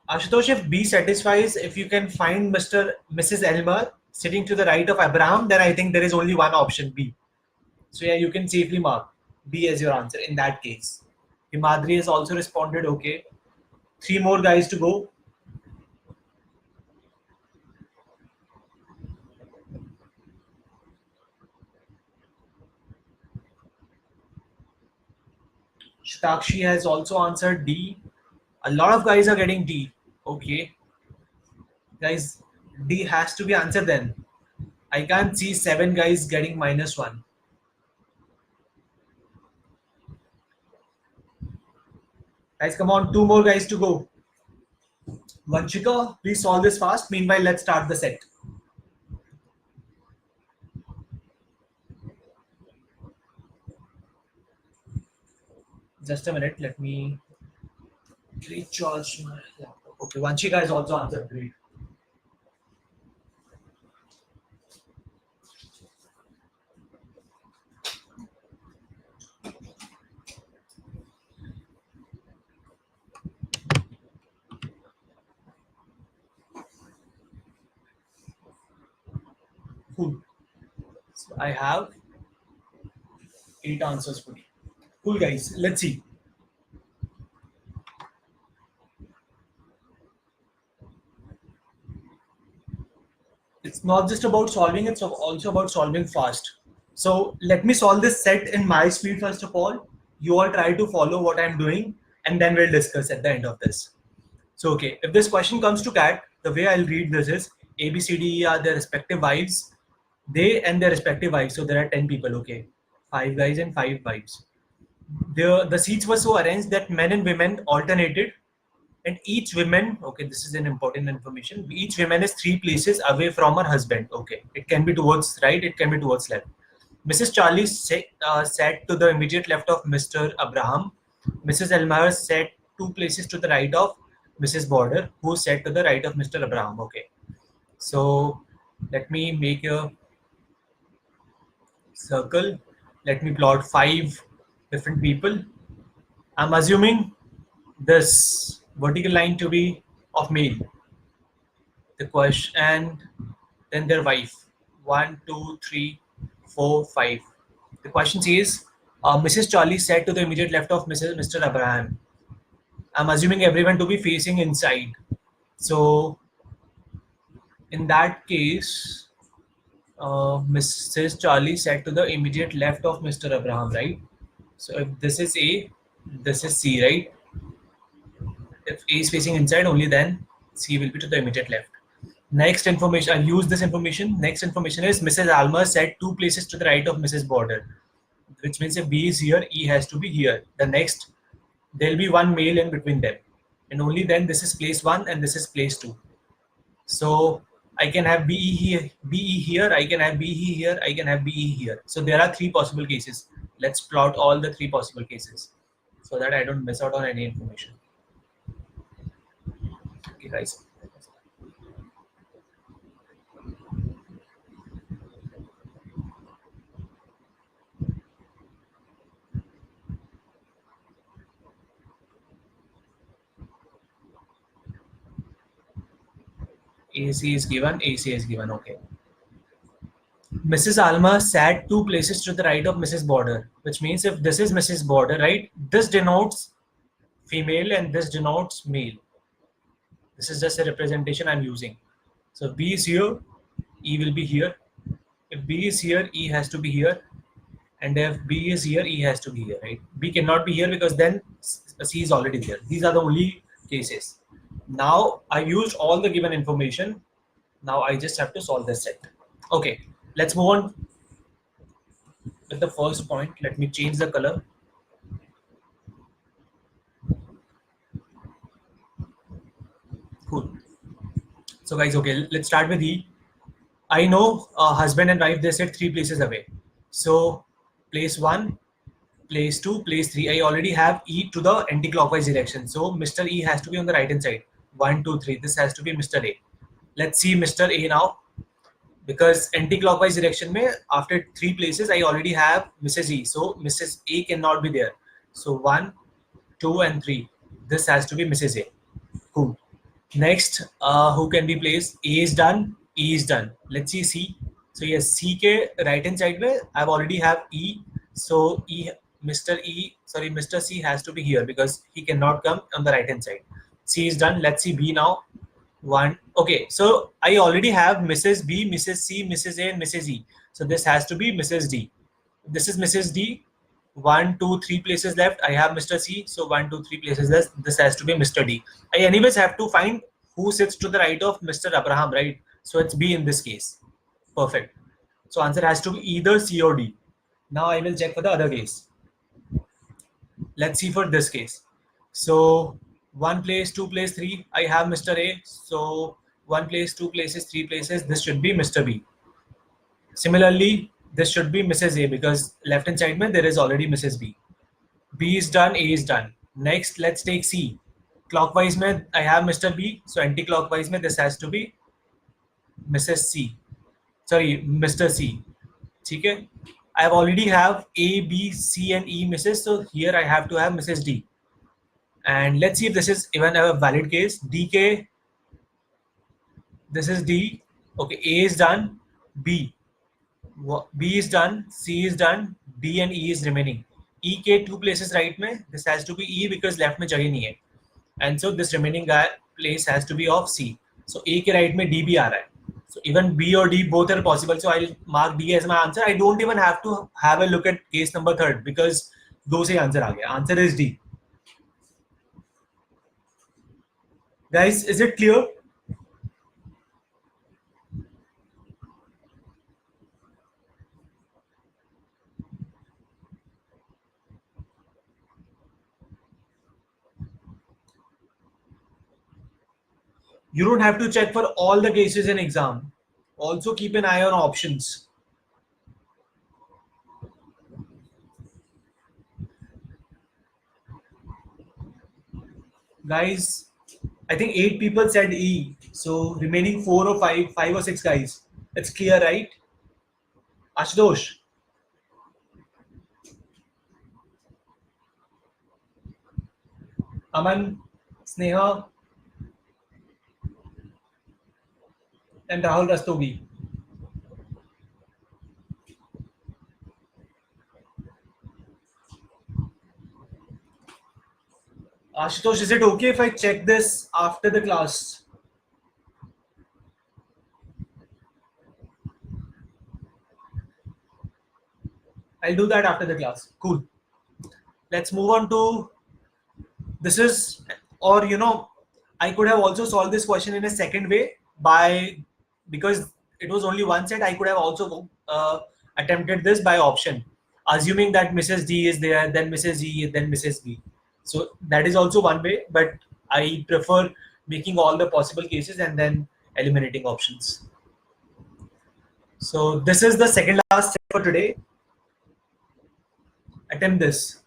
Ashutosh, if B satisfies, if you can find Mrs. Elmer sitting to the right of Abraham, then I think there is only one option, B. So yeah, you can safely mark B as your answer in that case. Himadri has also responded, okay. Three more guys to go. Shatakshi has also answered D. A lot of guys are getting D. Okay. Guys, D has to be answered then. I can't see seven guys getting -1. Guys, come on, two more guys to go. Vanchika, please solve this fast. Meanwhile, let's start the set. Just a minute. Let me recharge my laptop. Okay, Vanshika has also answered. Great. Cool. So I have 8 answers for you. Cool, guys. Let's see. It's not just about solving, it's also about solving fast. So let me solve this set in my speed first of all. You all try to follow what I'm doing and then we'll discuss at the end of this. So, okay, if this question comes to CAT, the way I'll read this is A, B, C, D, E are their respective wives. They and their respective wives. So there are 10 people, okay. 5 guys and 5 wives. The seats were so arranged that men and women alternated, and each woman, okay, this is an important information, each woman is 3 places away from her husband. Okay, it can be towards right, it can be towards left. Mrs. Charlie sat to the immediate left of Mr. Abraham. Mrs. Elmire sat 2 places to the right of Mrs. Border, who sat to the right of Mr. Abraham. Okay, so let me make a circle. Let me plot 5 different people. I'm assuming this vertical line to be of male. The question, and then their wife. 1, 2, 3, 4, 5. The question says, Mrs. Charlie sat to the immediate left of Mr. Abraham. I'm assuming everyone to be facing inside. So in that case, Mrs. Charlie sat to the immediate left of Mr. Abraham, right? So if this is A, this is C, right? If A is facing inside, only then C will be to the immediate left. Next information, I'll use this information. Next information is Mrs. Alma sat 2 places to the right of Mrs. Border, which means if B is here, E has to be here. The next, there'll be one male in between them. And only then this is place 1 and this is place 2. So I can have BE here, I can have BE here, I can have BE here. So there are 3 possible cases. Let's plot all the 3 possible cases so that I don't miss out on any information. Okay, guys. AC is given, AC is given, okay. Mrs. Alma sat 2 places to the right of Mrs. Border, which means if this is Mrs. Border, right, this denotes female and this denotes male. This is just a representation I'm using. So B is here, E will be here. If B is here, E has to be here. And if B is here, E has to be here, right? B cannot be here because then C is already there. These are the only cases. Now I used all the given information. Now I just have to solve this set. Okay, let's move on with the first point. Let me change the color. Cool. So guys, okay, let's start with E. I know husband and wife, they sit 3 places away. So place 1, place 2, place 3. I already have E to the anti-clockwise direction. So Mr. E has to be on the right hand side. 1, 2, 3. This has to be Mr. A. Let's see Mr. A now. Because anti-clockwise direction mein, after 3 places, I already have Mrs. E. So Mrs. A cannot be there. So 1, 2, and 3. This has to be Mrs. A. Cool. Next, who can be placed? A is done. E is done. Let's see C. So yes, C ke right hand side mein, I've already have E. So Mr. C has to be here because he cannot come on the right hand side. C is done. Let's see B now. 1. Okay, so I already have Mrs. B, Mrs. C, Mrs. A, and Mrs. E. So this has to be Mrs. D. This is Mrs. D. 1, 2, 3 places left. I have Mr. C. So 1, 2, 3 places left. This has to be Mr. D. I anyways have to find who sits to the right of Mr. Abraham, right? So it's B in this case. Perfect. So answer has to be either C or D. Now I will check for the other case. Let's see for this case. So 1 place, 2 place, 3. I have Mr. A. So 1 place, 2 places, 3 places. This should be Mr. B. Similarly, this should be Mrs. A because left hand side mein there is already Mrs. B. B is done, A is done. Next, let's take C. Clockwise mein I have Mr. B, so anti-clockwise mein this has to be Mrs. C. Sorry, Mr. C. Okay. I have already have A, B, C, and E Mrs. So here I have to have Mrs. D. And let's see if this is even a valid case. DK, this is D. Okay, A is done. B. B is done. C is done. D and E is remaining. E के two places right में. This has to be E because left में जगह नहीं है. And so this remaining guy place has to be of C. So A के right में D भी आ रहा है. So even B or D both are possible. So I'll mark D as my answer. I don't even have to have a look at case number third because दो से answer आ गया. Answer is D. Guys, is it clear? You don't have to check for all the cases in exam. Also keep an eye on options. Guys, I think 8 people said E. So remaining 4 or 5 or 6 guys. It's clear, right? Ashutosh, Aman, Sneha, and Rahul Rastogi. Ashutosh, is it okay if I check this after the class? I'll do that after the class. Cool. Let's move on to this is, or I could have also solved this question in a second way by, because it was only one set, I could have also attempted this by option, assuming that Mrs. D is there, then Mrs. E, then Mrs. B. So that is also one way, but I prefer making all the possible cases and then eliminating options. So this is the second last step for today. Attempt this.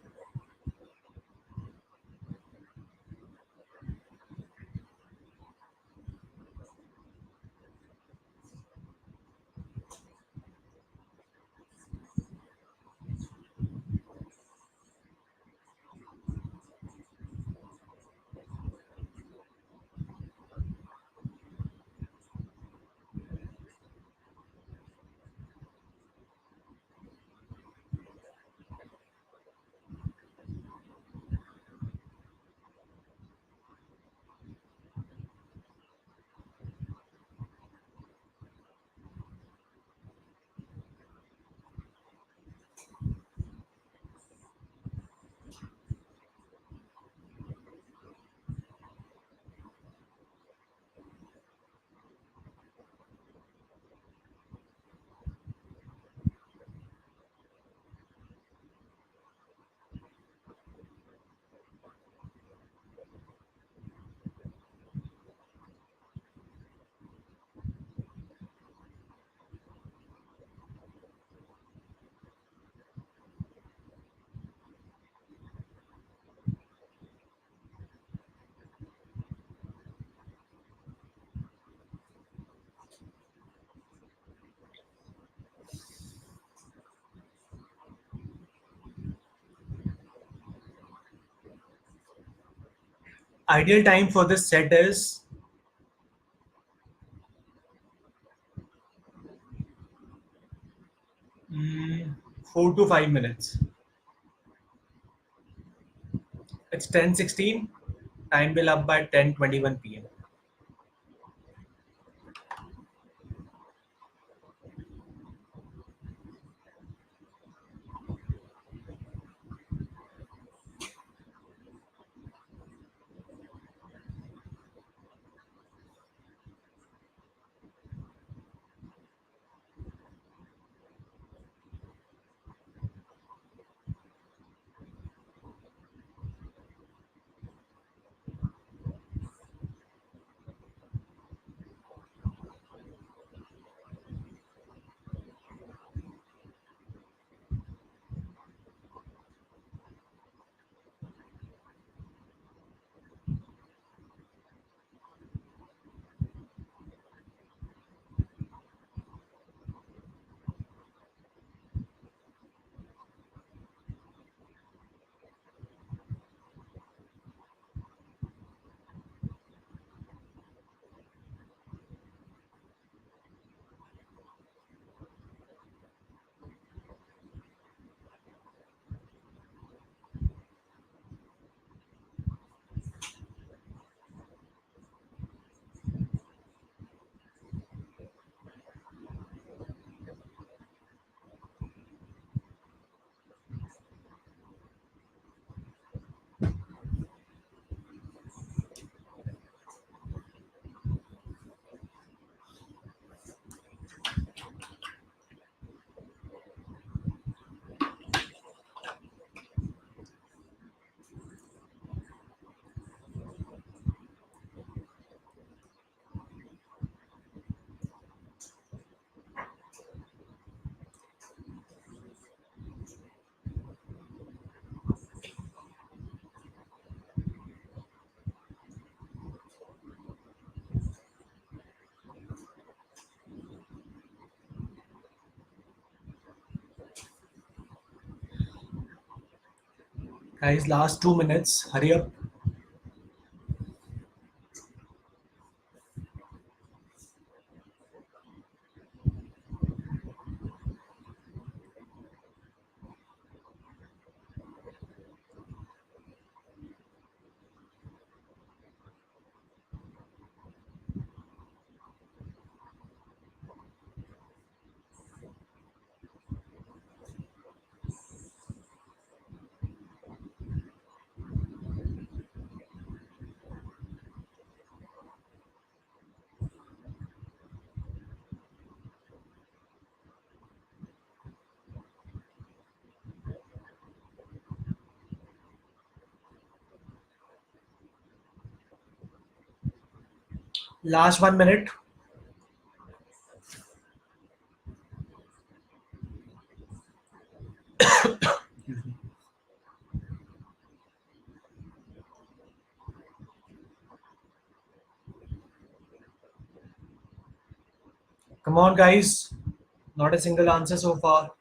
Ideal time for this set is 4 to 5 minutes. It's 10:16. Time will up by 10:21 p.m. Guys, last 2 minutes. Hurry up. Last 1 minute. Come on, guys. Not a single answer so far.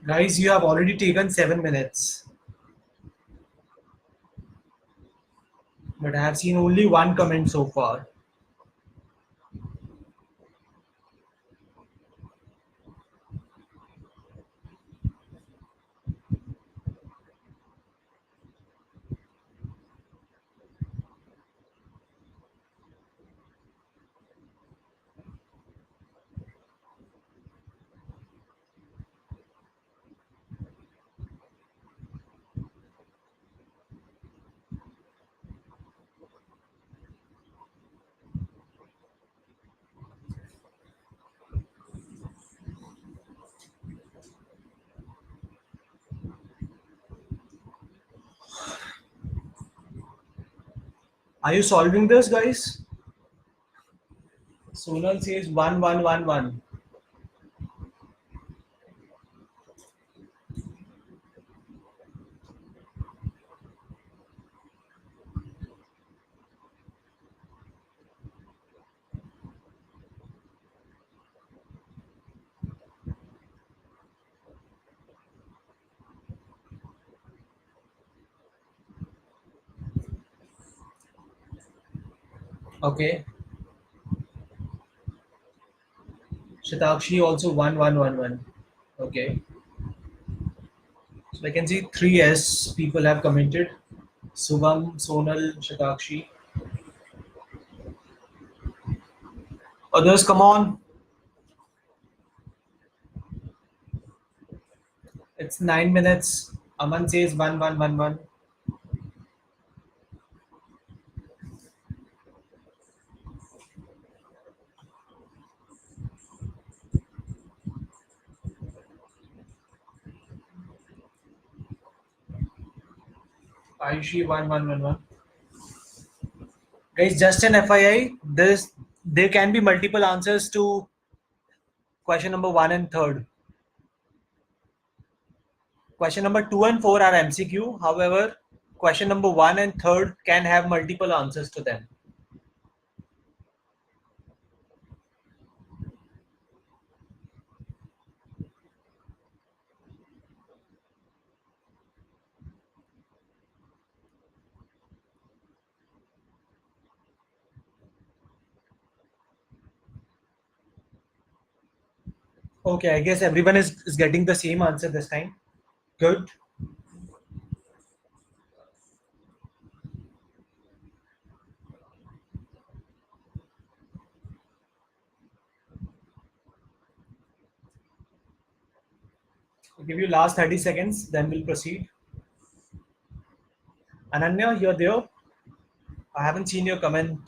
Guys, you have already taken 7 minutes. But I have seen only one comment so far. Are you solving this, guys? Sonal says 1111. Okay. Shatakshi also 1111. Okay. So I can see 3S people have commented. Shubham, Sonal, Shatakshi. Others, come on. It's 9 minutes. Aman says 1111. Ayushi 1111. Guys, just an FYI, this there can be multiple answers to question number 1 and 3rd. Question number 2 and 4 are MCQ. However, question number 1 and 3rd can have multiple answers to them. Okay, I guess everyone is getting the same answer this time. Good. I'll give you last 30 seconds, then we'll proceed. Ananya, you're there? I haven't seen your comment.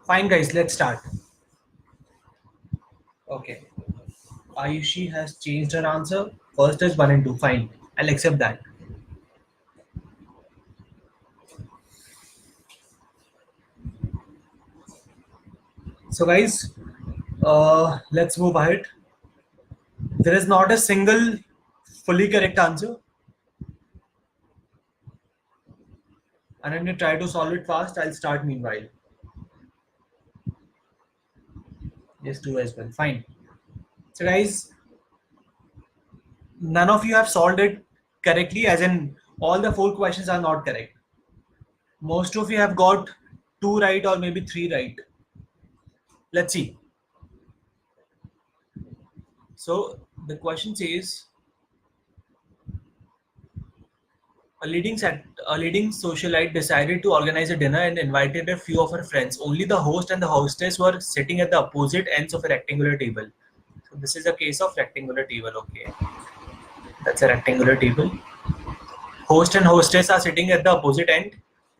Fine, guys, let's start. Okay. Ayushi has changed her answer. First is 1 and 2. Fine. I'll accept that. So, guys, let's move ahead. There is not a single fully correct answer. And I'm going to try to solve it fast. I'll start meanwhile. Yes, 2 as well. Fine. So, guys, none of you have solved it correctly, as in all the 4 questions are not correct. Most of you have got 2 right or maybe 3 right. Let's see. So the question says, a leading socialite decided to organize a dinner and invited a few of her friends. Only the host and the hostess were sitting at the opposite ends of a rectangular table. So this is a case of rectangular table. Okay, that's a rectangular table. Host and hostess are sitting at the opposite end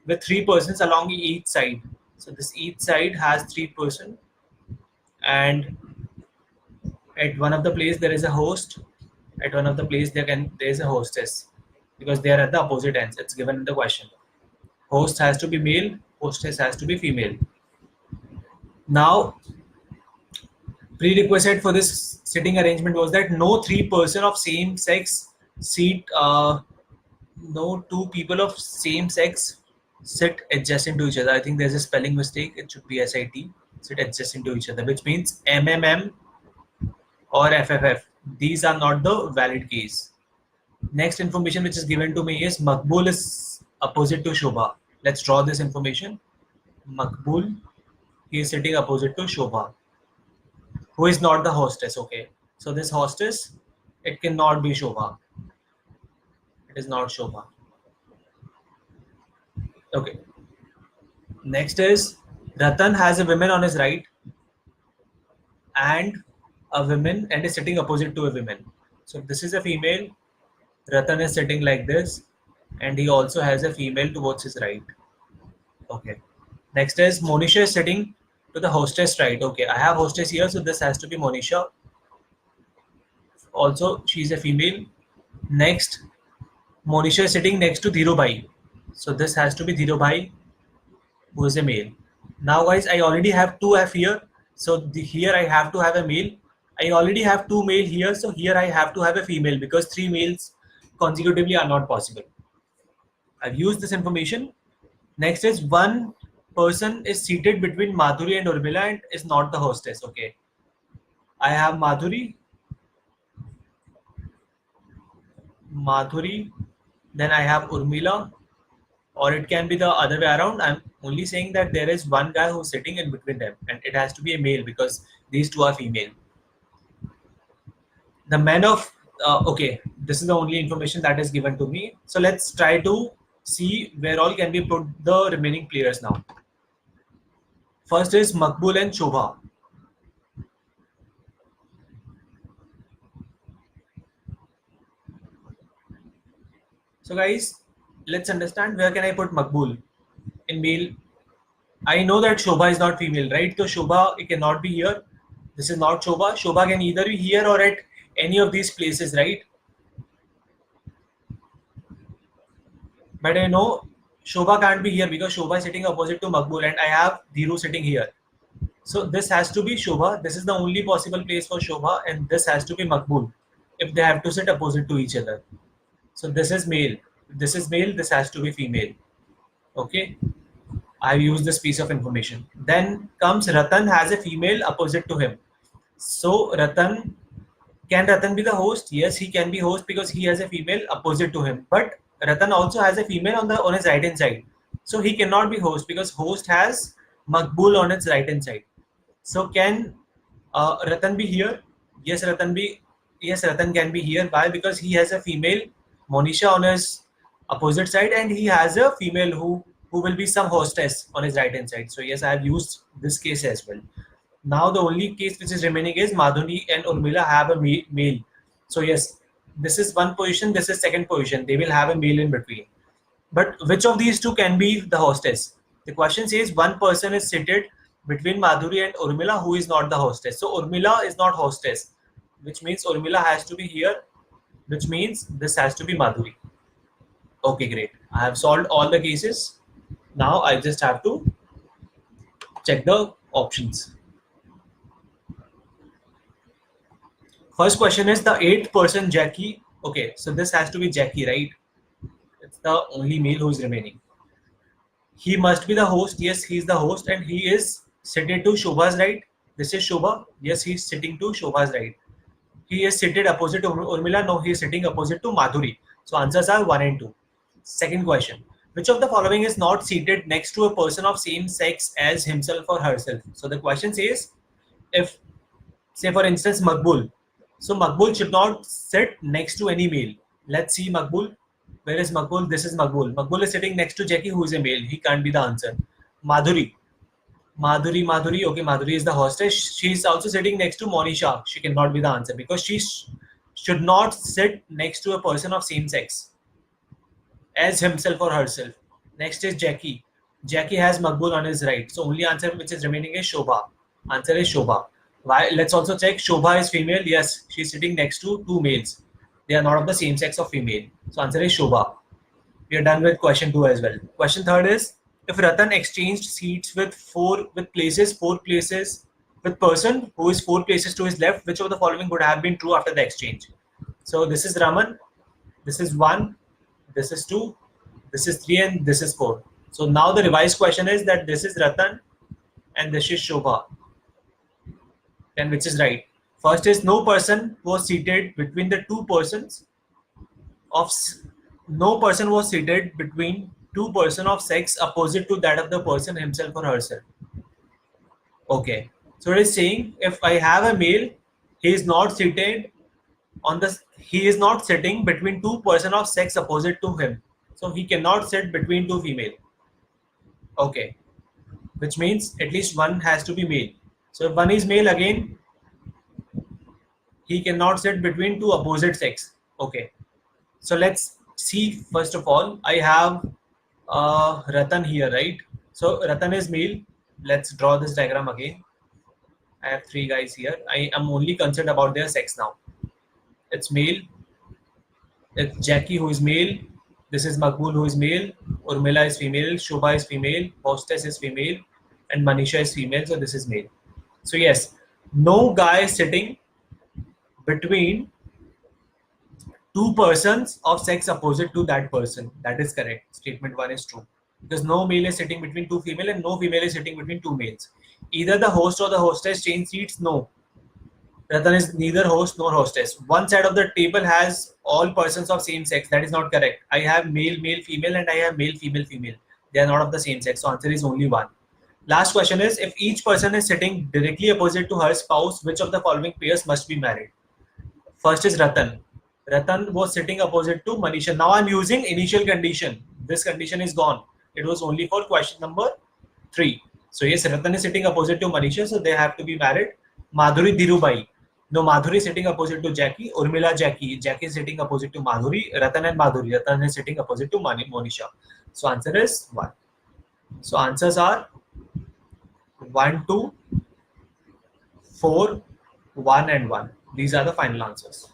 with 3 persons along each side. So this each side has 3 persons, and at one of the place there is a host. At one of the place there is a hostess, because they are at the opposite ends. It's given in the question. Host has to be male, hostess has to be female. Now, prerequisite for this sitting arrangement was that no 3 person of same sex seat, no 2 people of same sex sit adjacent to each other. I think there's a spelling mistake. It should be SIT. Sit adjacent to each other, which means MMM or FFF. These are not the valid case. Next information which is given to me is Makbul is opposite to Shobha. Let's draw this information. Makbul, he is sitting opposite to Shobha, who is not the hostess. Okay, so this hostess, it cannot be Shobha. It is not Shobha. Okay. Next is Ratan has a woman on his right and a woman, and is sitting opposite to a woman. So this is a female. Ratan is sitting like this, and he also has a female towards his right. Okay. Next is Monisha is sitting to the hostess right. Okay, I have hostess here, so this has to be Monisha. Also, she's a female. Next, Monisha is sitting next to Dhirubhai. So this has to be Dhirubhai, who is a male. Now, guys, I already have 2F here. So here I have to have a male. I already have 2 male here. So here I have to have a female, because 3 males consecutively are not possible. I've used this information. Next is one person is seated between Madhuri and Urmila and is not the hostess. Okay. I have Madhuri, then I have Urmila, or it can be the other way around. I'm only saying that there is one guy who's sitting in between them, and it has to be a male because these two are female. The men of okay, this is the only information that is given to me. So let's try to see where all can be put the remaining players now. First is Makbul and Shobha. So guys, let's understand where can I put Makbul in male. I know that Shobha is not female, right? So Shobha, it cannot be here. This is not Shobha. Shobha can either be here or at any of these places, right? But I know Shobha can't be here because Shobha is sitting opposite to Makbul and I have Dhiru sitting here. So this has to be Shobha. This is the only possible place for Shobha and this has to be Makbul if they have to sit opposite to each other. So this is male. This is male. This has to be female. Okay. I've used this piece of information. Then comes Ratan has a female opposite to him. So can Ratan be the host? Yes, he can be host because he has a female opposite to him. But Ratan also has a female on his right hand side. So he cannot be host because host has Makbul on its right hand side. So can Ratan be here? Yes, Ratan can be here. Why? Because he has a female Monisha on his opposite side and he has a female who will be some hostess on his right hand side. So yes, I have used this case as well. Now the only case which is remaining is Madhuni and Urmila have a male. So yes, this is one position, this is second position. They will have a male in between. But which of these two can be the hostess? The question says one person is seated between Madhuri and Urmila who is not the hostess. So Urmila is not hostess, which means Urmila has to be here, which means this has to be Madhuri. Okay, great. I have solved all the cases. Now I just have to check the options. First question is the eighth person, Jackie. Okay, so this has to be Jackie, right? It's the only male who is remaining. He must be the host. Yes, he is the host and he is seated to Shobha's right. This is Shobha. Yes, he is sitting to Shobha's right. He is seated opposite to Urmila. No, he is sitting opposite to Madhuri. So answers are 1 and 2. Second question. Which of the following is not seated next to a person of same sex as himself or herself? So the question says, if, say for instance, Makbul. So Makbul should not sit next to any male. Let's see Makbul. Where is Makbul? This is Makbul. Makbul is sitting next to Jackie, who is a male. He can't be the answer. Madhuri. Madhuri. Okay, Madhuri is the hostess. She is also sitting next to Monisha. She cannot be the answer because she should not sit next to a person of same sex as himself or herself. Next is Jackie. Jackie has Makbul on his right. So only answer which is remaining is Shobha. Answer is Shobha. Why? Let's also check. Shobha is female. Yes, she's sitting next to two males. They are not of the same sex of female. So answer is Shobha. We are done with question 2 as well. Question 3 is, if Ratan exchanged seats with four places with person who is 4 places to his left, which of the following would have been true after the exchange? So this is Raman, this is 1, this is 2, this is 3 and this is 4. So now the revised question is that this is Ratan and this is Shobha. And which is right? First is no person was seated between the two persons of no person was seated between two person of sex opposite to that of the person himself or herself. Okay, so it is saying if I have a male, he is not seated he is not sitting between two person of sex opposite to him, so he cannot sit between two female. Okay, which means at least one has to be male. So if one is male, again he cannot sit between two opposite sex. Okay, so let's see. First of all, I have Ratan here, right? So Ratan is male. Let's draw this diagram again. I have 3 guys here. I am only concerned about their sex now. It's male. It's Jackie who is male. This is Makbul who is male. Urmila is female. Shobha is female. Hostess is female. And Manisha is female. So this is male. So yes, no guy is sitting between two persons of sex opposite to that person. That is correct. Statement 1 is true. Because no male is sitting between two female and no female is sitting between two males. Either the host or the hostess change seats. No. Ratan is neither host nor hostess. One side of the table has all persons of same sex. That is not correct. I have male, male, female, and I have male, female, female. They are not of the same sex. So answer is only one. Last question is, if each person is sitting directly opposite to her spouse, which of the following pairs must be married? First is Ratan. Ratan was sitting opposite to Manisha. Now I'm using initial condition. This condition is gone. It was only for question number 3. So yes, Ratan is sitting opposite to Manisha, so they have to be married. Madhuri Dhirubai. No, Madhuri is sitting opposite to Jackie. Urmila Jackie. Jackie is sitting opposite to Madhuri. Ratan and Madhuri. Ratan is sitting opposite to Monisha. So answer is 1. So answers are 1, 2, 4, 1 and 1. These are the final answers.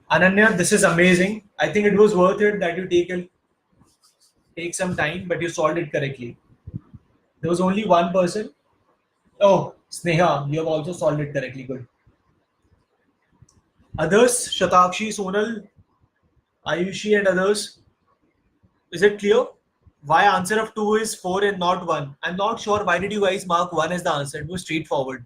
Ananya, this is amazing. I think it was worth it that you take some time, but you solved it correctly. There was only one person. Oh, Sneha, you have also solved it correctly. Good. Others, Shatakshi, Sonal, Ayushi, and others. Is it clear? Why answer of 2 is 4 and not 1? I'm not sure why did you guys mark 1 as the answer. It was straightforward.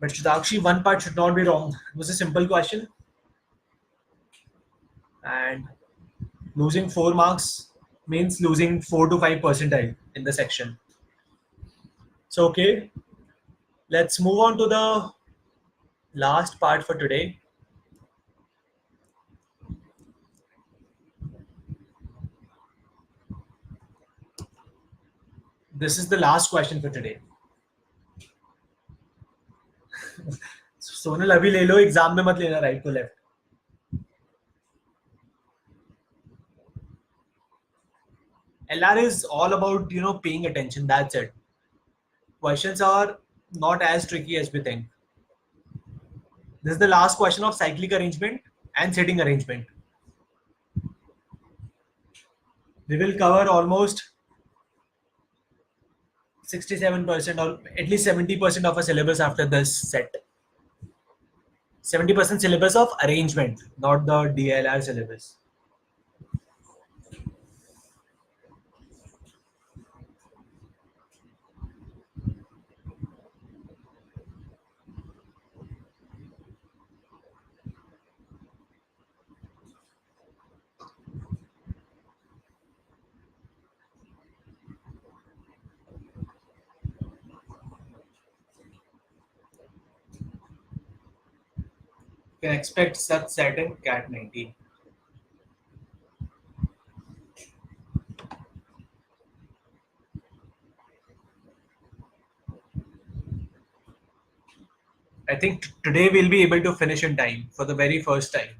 But Shatakshi, one part should not be wrong. It was a simple question. And losing 4 marks means losing 4 to 5 percentile in the section. So, okay, let's move on to the last part for today. This is the last question for today. Sonal अभी ले लो exam में मत लेना right to left LR is all about paying attention. That's it. Questions are not as tricky as we think. This is the last question of cyclic arrangement and setting arrangement. We will cover almost 67% or at least 70% of a syllabus after this set. 70% syllabus of arrangement, not the DLR syllabus. You can expect such set in CAT 19. I think today we'll be able to finish in time for the very first time.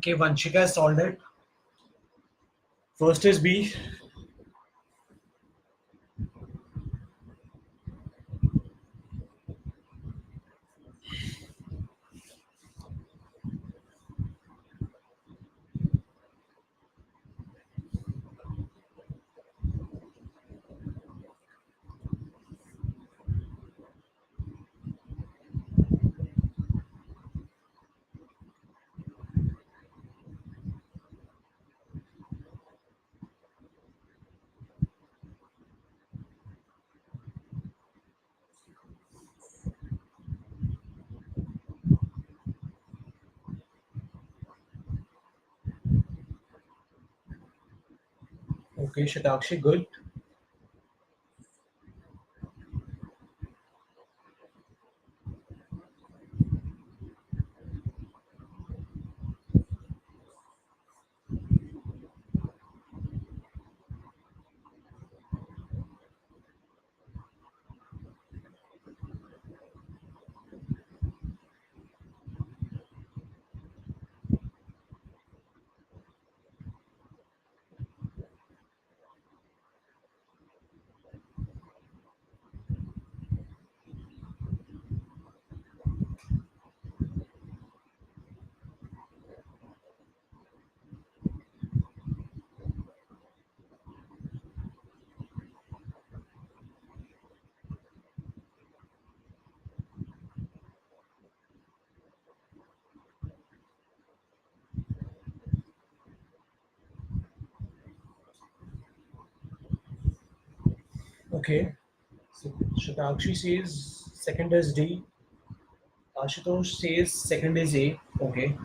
Okay, Vanshika has solved it. First is B. Okay, Shatakshi, good. Okay. So Shatakshi says second is D. Ashutosh says second is A. Okay.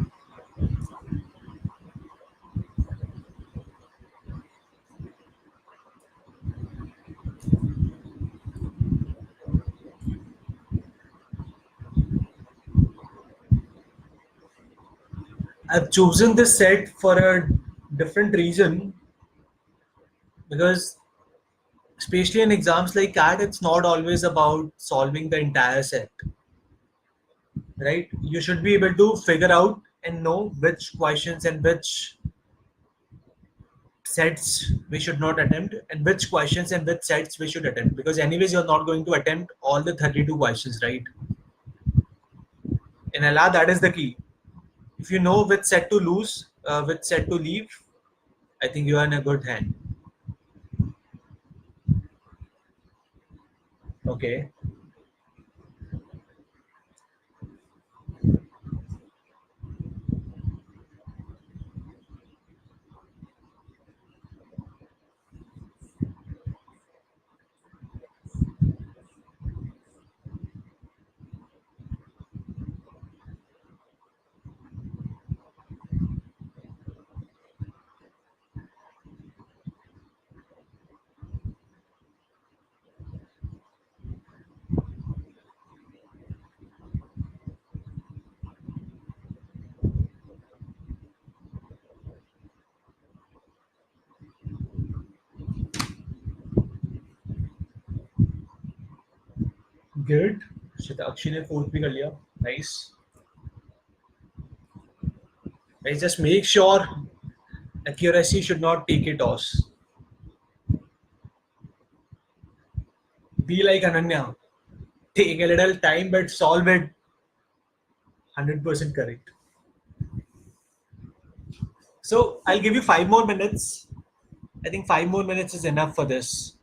I've chosen this set for a different reason because, especially in exams like CAT, it's not always about solving the entire set, right? You should be able to figure out and know which questions and which sets we should not attempt and which questions and which sets we should attempt, because anyways you're not going to attempt all the 32 questions, right? In Allah, that is the key. If you know which set to lose, which set to leave, I think you are in a good hand. Okay, good. Shitakshi ने fourth भी कर लिया. Nice. Guys, just make sure accuracy should not take a toss. Be like Ananya. Take a little time, but solve it 100% correct. So I'll give you 5 more minutes. I think 5 more minutes is enough for this.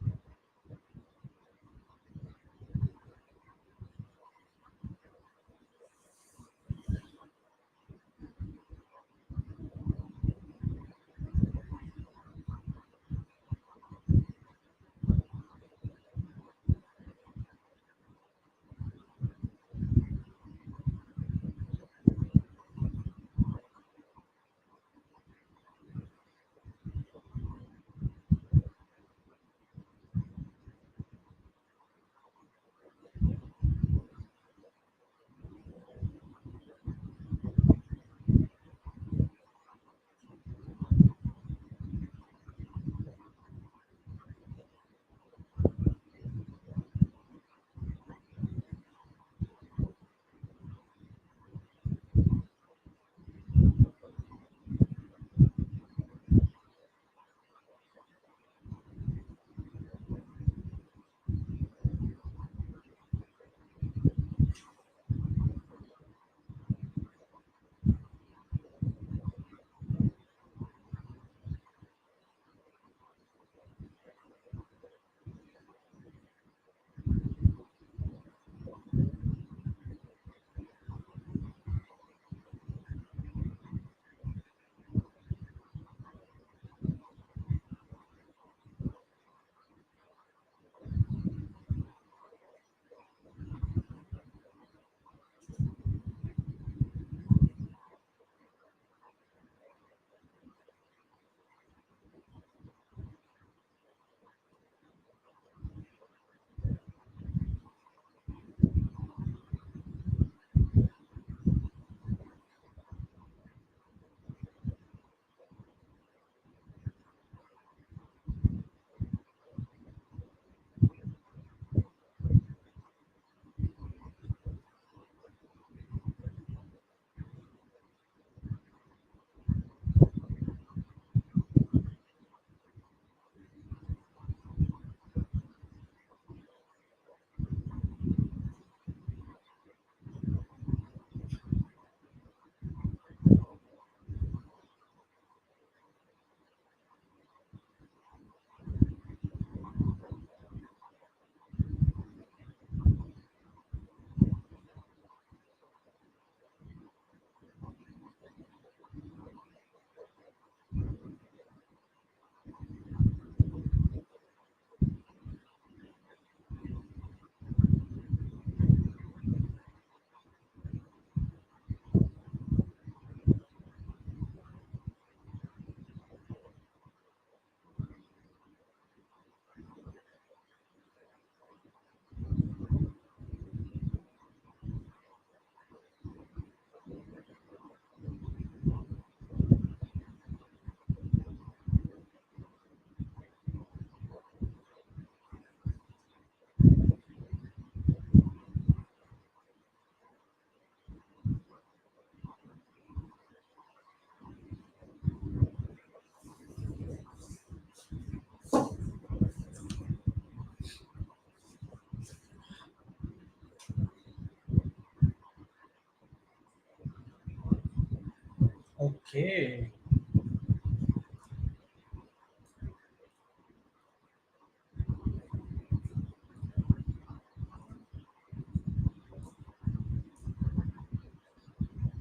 Okay.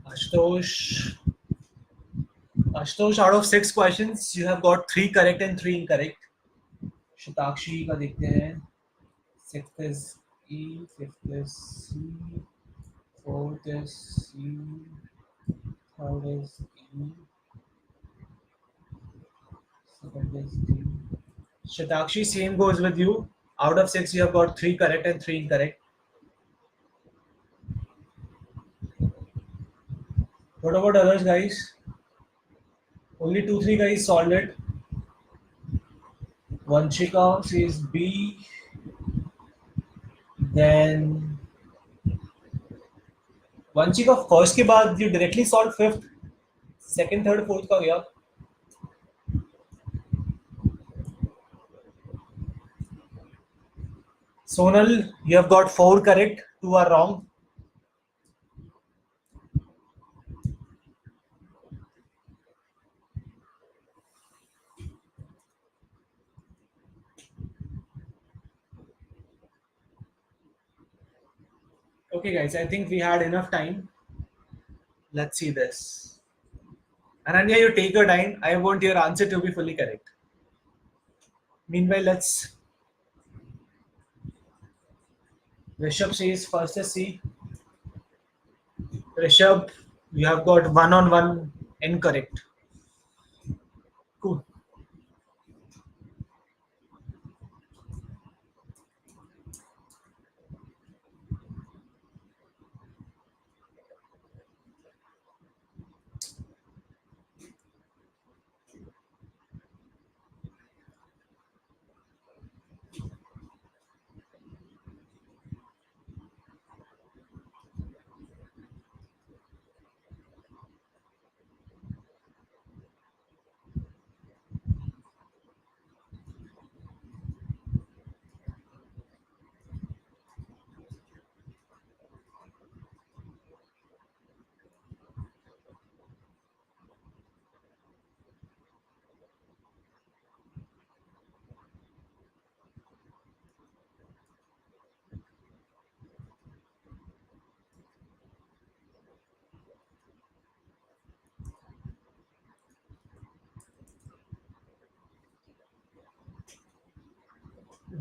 Ashutosh. Ashutosh, out of 6 questions, you have got 3 correct and 3 incorrect. Shatakshi का देखते हैं. 6th is E, 5th is C, 4th is C, 3rd is E, 2nd is D. Shatakshi, same goes with you. Out of 6, you have got 3 correct and 3 incorrect. What about others, guys? Only 2-3 guys solved it. Vanshika says B. Then Vanshika, first के बाद you directly solved 5th. Second, third, fourth का गया. Sonal, you have got 4 correct, 2 are wrong. Okay, guys, I think we had enough time. Let's see this. Ananya, you take your time. I want your answer to be fully correct. Meanwhile, let's. Rishabh says first is C. Rishabh, you have got 1 on 1 incorrect. Cool.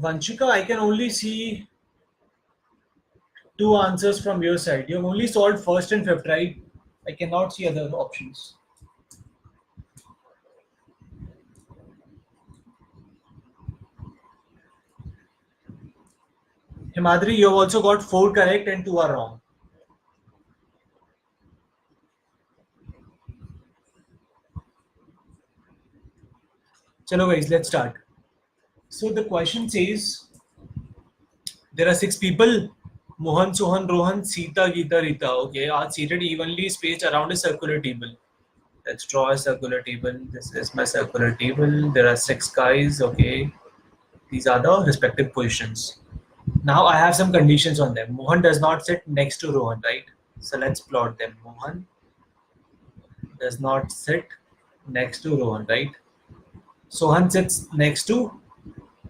Vanshika, I can only see 2 answers from your side. You have only solved first and fifth, right? I cannot see other options. Himadri, you have also got 4 correct and 2 are wrong. Chalo guys, let's start. So the question says, there are 6 people, Mohan, Sohan, Rohan, Sita, Geeta, Rita, okay, are seated evenly spaced around a circular table. Let's draw a circular table. This is my circular table. There are 6 guys, okay. These are the respective positions. Now I have some conditions on them. Mohan does not sit next to Rohan, right? So let's plot them. Mohan does not sit next to Rohan, right? Sohan sits next to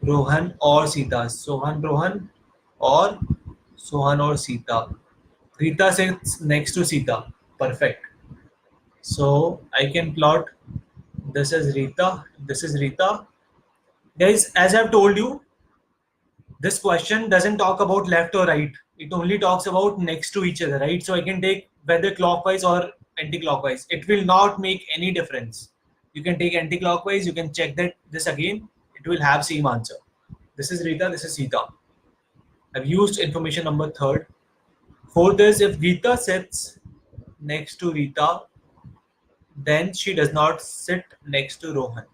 Rohan or Sita. Sohan, Rohan or Sohan or Sita. Rita sits next to Sita. Perfect. So I can plot this is Rita, this is Rita. Guys, as I've told you, this question doesn't talk about left or right. It only talks about next to each other, right? So I can take whether clockwise or anti-clockwise. It will not make any difference. You can take anti-clockwise, you can check that this again, it will have same answer. This is Rita, this is Sita. I've used information number 3rd. 4th is if Rita sits next to Rita, then she does not sit next to Rohan.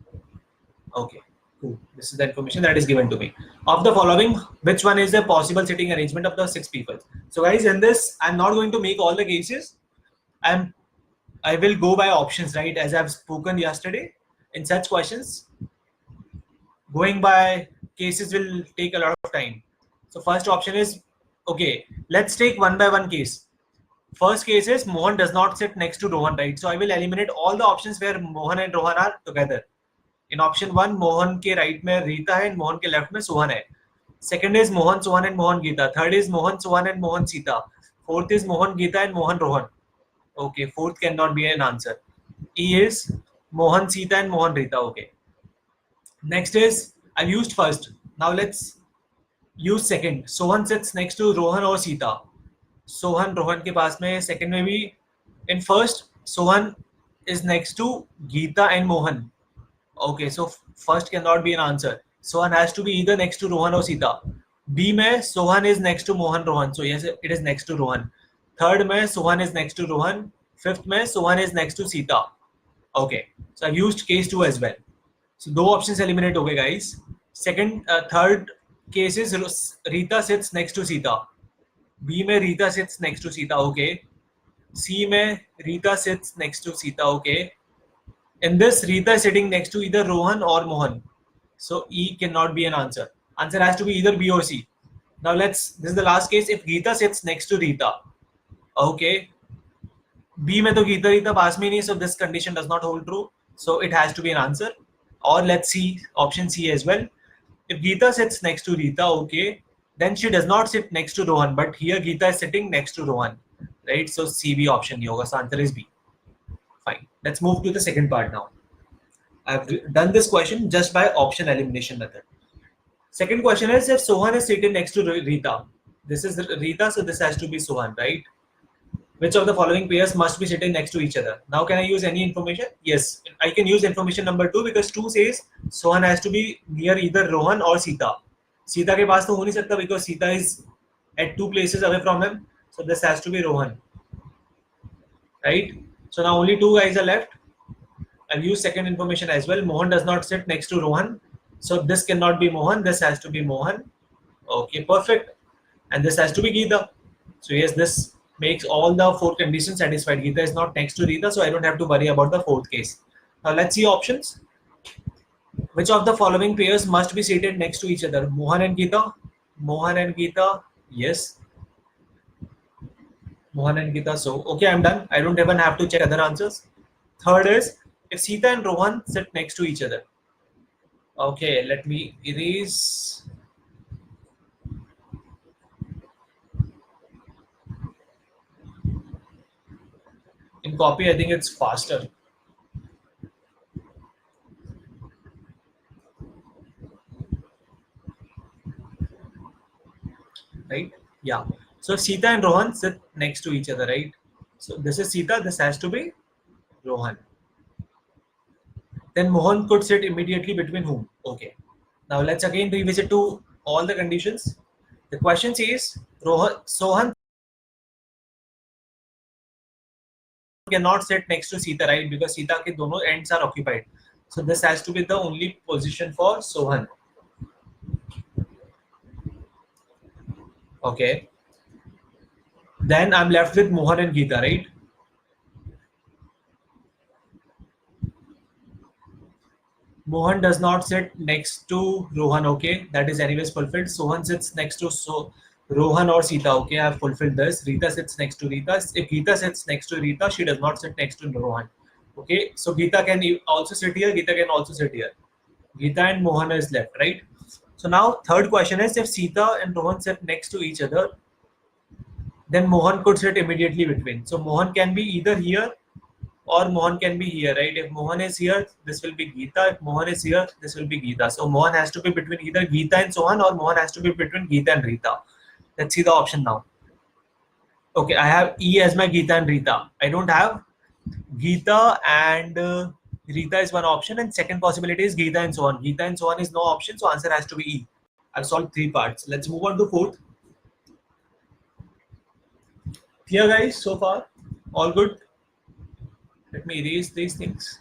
Okay, cool. This is the information that is given to me. Of the following, which one is the possible sitting arrangement of the 6 people? So guys, in this, I'm not going to make all the cases. I will go by options, right? As I've spoken yesterday, in such questions, going by cases will take a lot of time. So first option is, okay, let's take 1 by 1 case. First case is Mohan does not sit next to Rohan, right? So I will eliminate all the options where Mohan and Rohan are together. In option 1, Mohan के right में Rita है and Mohan के left में Sohan है. Second is Mohan, Sohan and Mohan Geeta. Third is Mohan, Sohan and Mohan Sita. Fourth is Mohan, Geeta and Mohan Rohan. Okay, fourth cannot be an answer. E is Mohan, Sita and Mohan Rita. Okay. Next is I've used first. Now let's use second. Sohan sits next to Rohan or Sita. Sohan Rohan के पास में second में भी. In first, Sohan is next to Geeta and Mohan. Okay, so first cannot be an answer. Sohan has to be either next to Rohan or Sita. B में Sohan is next to Mohan Rohan. So yes, it is next to Rohan. Third में Sohan is next to Rohan. Fifth में Sohan is next to Sita. Okay, so I've used case 2 as well. So दो options eliminate हो गए guys. Third case is Rita sits next to Sita. B में Rita sits next to Sita. Okay. C में Rita sits next to Sita. Okay. In this, Rita is sitting next to either Rohan or Mohan. So E cannot be an answer. Answer has to be either B or C. Now this is the last case. If Geeta sits next to Rita. Okay. B में तो Geeta Rita पास में नहीं, so this condition does not hold true. So it has to be an answer. Or let's see option C as well. If Geeta sits next to Rita, okay, then she does not sit next to Rohan. But here Geeta is sitting next to Rohan. Right? So CB option नहीं होगा. So answer is B. Fine. Let's move to the second part now. I've done this question just by option elimination method. Second question is if Sohan is sitting next to Rita. This is Rita, so this has to be Sohan, right? Which of the following pairs must be sitting next to each other? Now can I use any information? Yes, I can use information number 2 because 2 says Sohan has to be near either Rohan or Sita. Sita के पास तो हो नहीं सकता because Sita is at 2 places away from him. So this has to be Rohan, right? So now only 2 guys are left. I've used second information as well. Mohan does not sit next to Rohan. So this cannot be Mohan. This has to be Mohan. Okay, perfect. And this has to be Geeta. So yes, this makes all the 4 conditions satisfied. Geeta is not next to Rita, so I don't have to worry about the 4th case. Now let's see options. Which of the following pairs must be seated next to each other? Mohan and Geeta. Mohan and Geeta. Yes. Mohan and Geeta. So, okay, I'm done. I don't even have to check other answers. Third is if Sita and Rohan sit next to each other. Okay, let me erase. In copy, I think it's faster. Right? Yeah. So Sita and Rohan sit next to each other, right? So this is Sita, this has to be Rohan. Then Mohan could sit immediately between whom? Okay. Now let's again revisit to all the conditions. The question says Sohan cannot sit next to Sita, right? Because Sita ke dono ends are occupied. So this has to be the only position for Sohan. Okay. Then I'm left with Mohan and Geeta, right? Mohan does not sit next to Rohan, okay? That is anyways fulfilled. Sohan sits next to Rohan or Sita, okay? I have fulfilled this. Rita sits next to Rita. If Geeta sits next to Rita, she does not sit next to Rohan. Okay, so Geeta can also sit here. Geeta can also sit here. Geeta and Mohan is left, right? So now third question is if Sita and Rohan sit next to each other, then Mohan could sit immediately between. So Mohan can be either here or Mohan can be here, right? If Mohan is here, this will be Geeta. If Mohan is here, this will be Geeta. So Mohan has to be between either Geeta and Sohan or Mohan has to be between Geeta and Rita. Let's see the option now. Okay, I have E as my Geeta and Rita. I don't have Geeta and Rita is one option, and second possibility is Geeta and Sohan. Geeta and Sohan is no option, so answer has to be E. I've solved 3 parts. Let's move on to fourth. Here guys, so far, all good. Let me erase these things.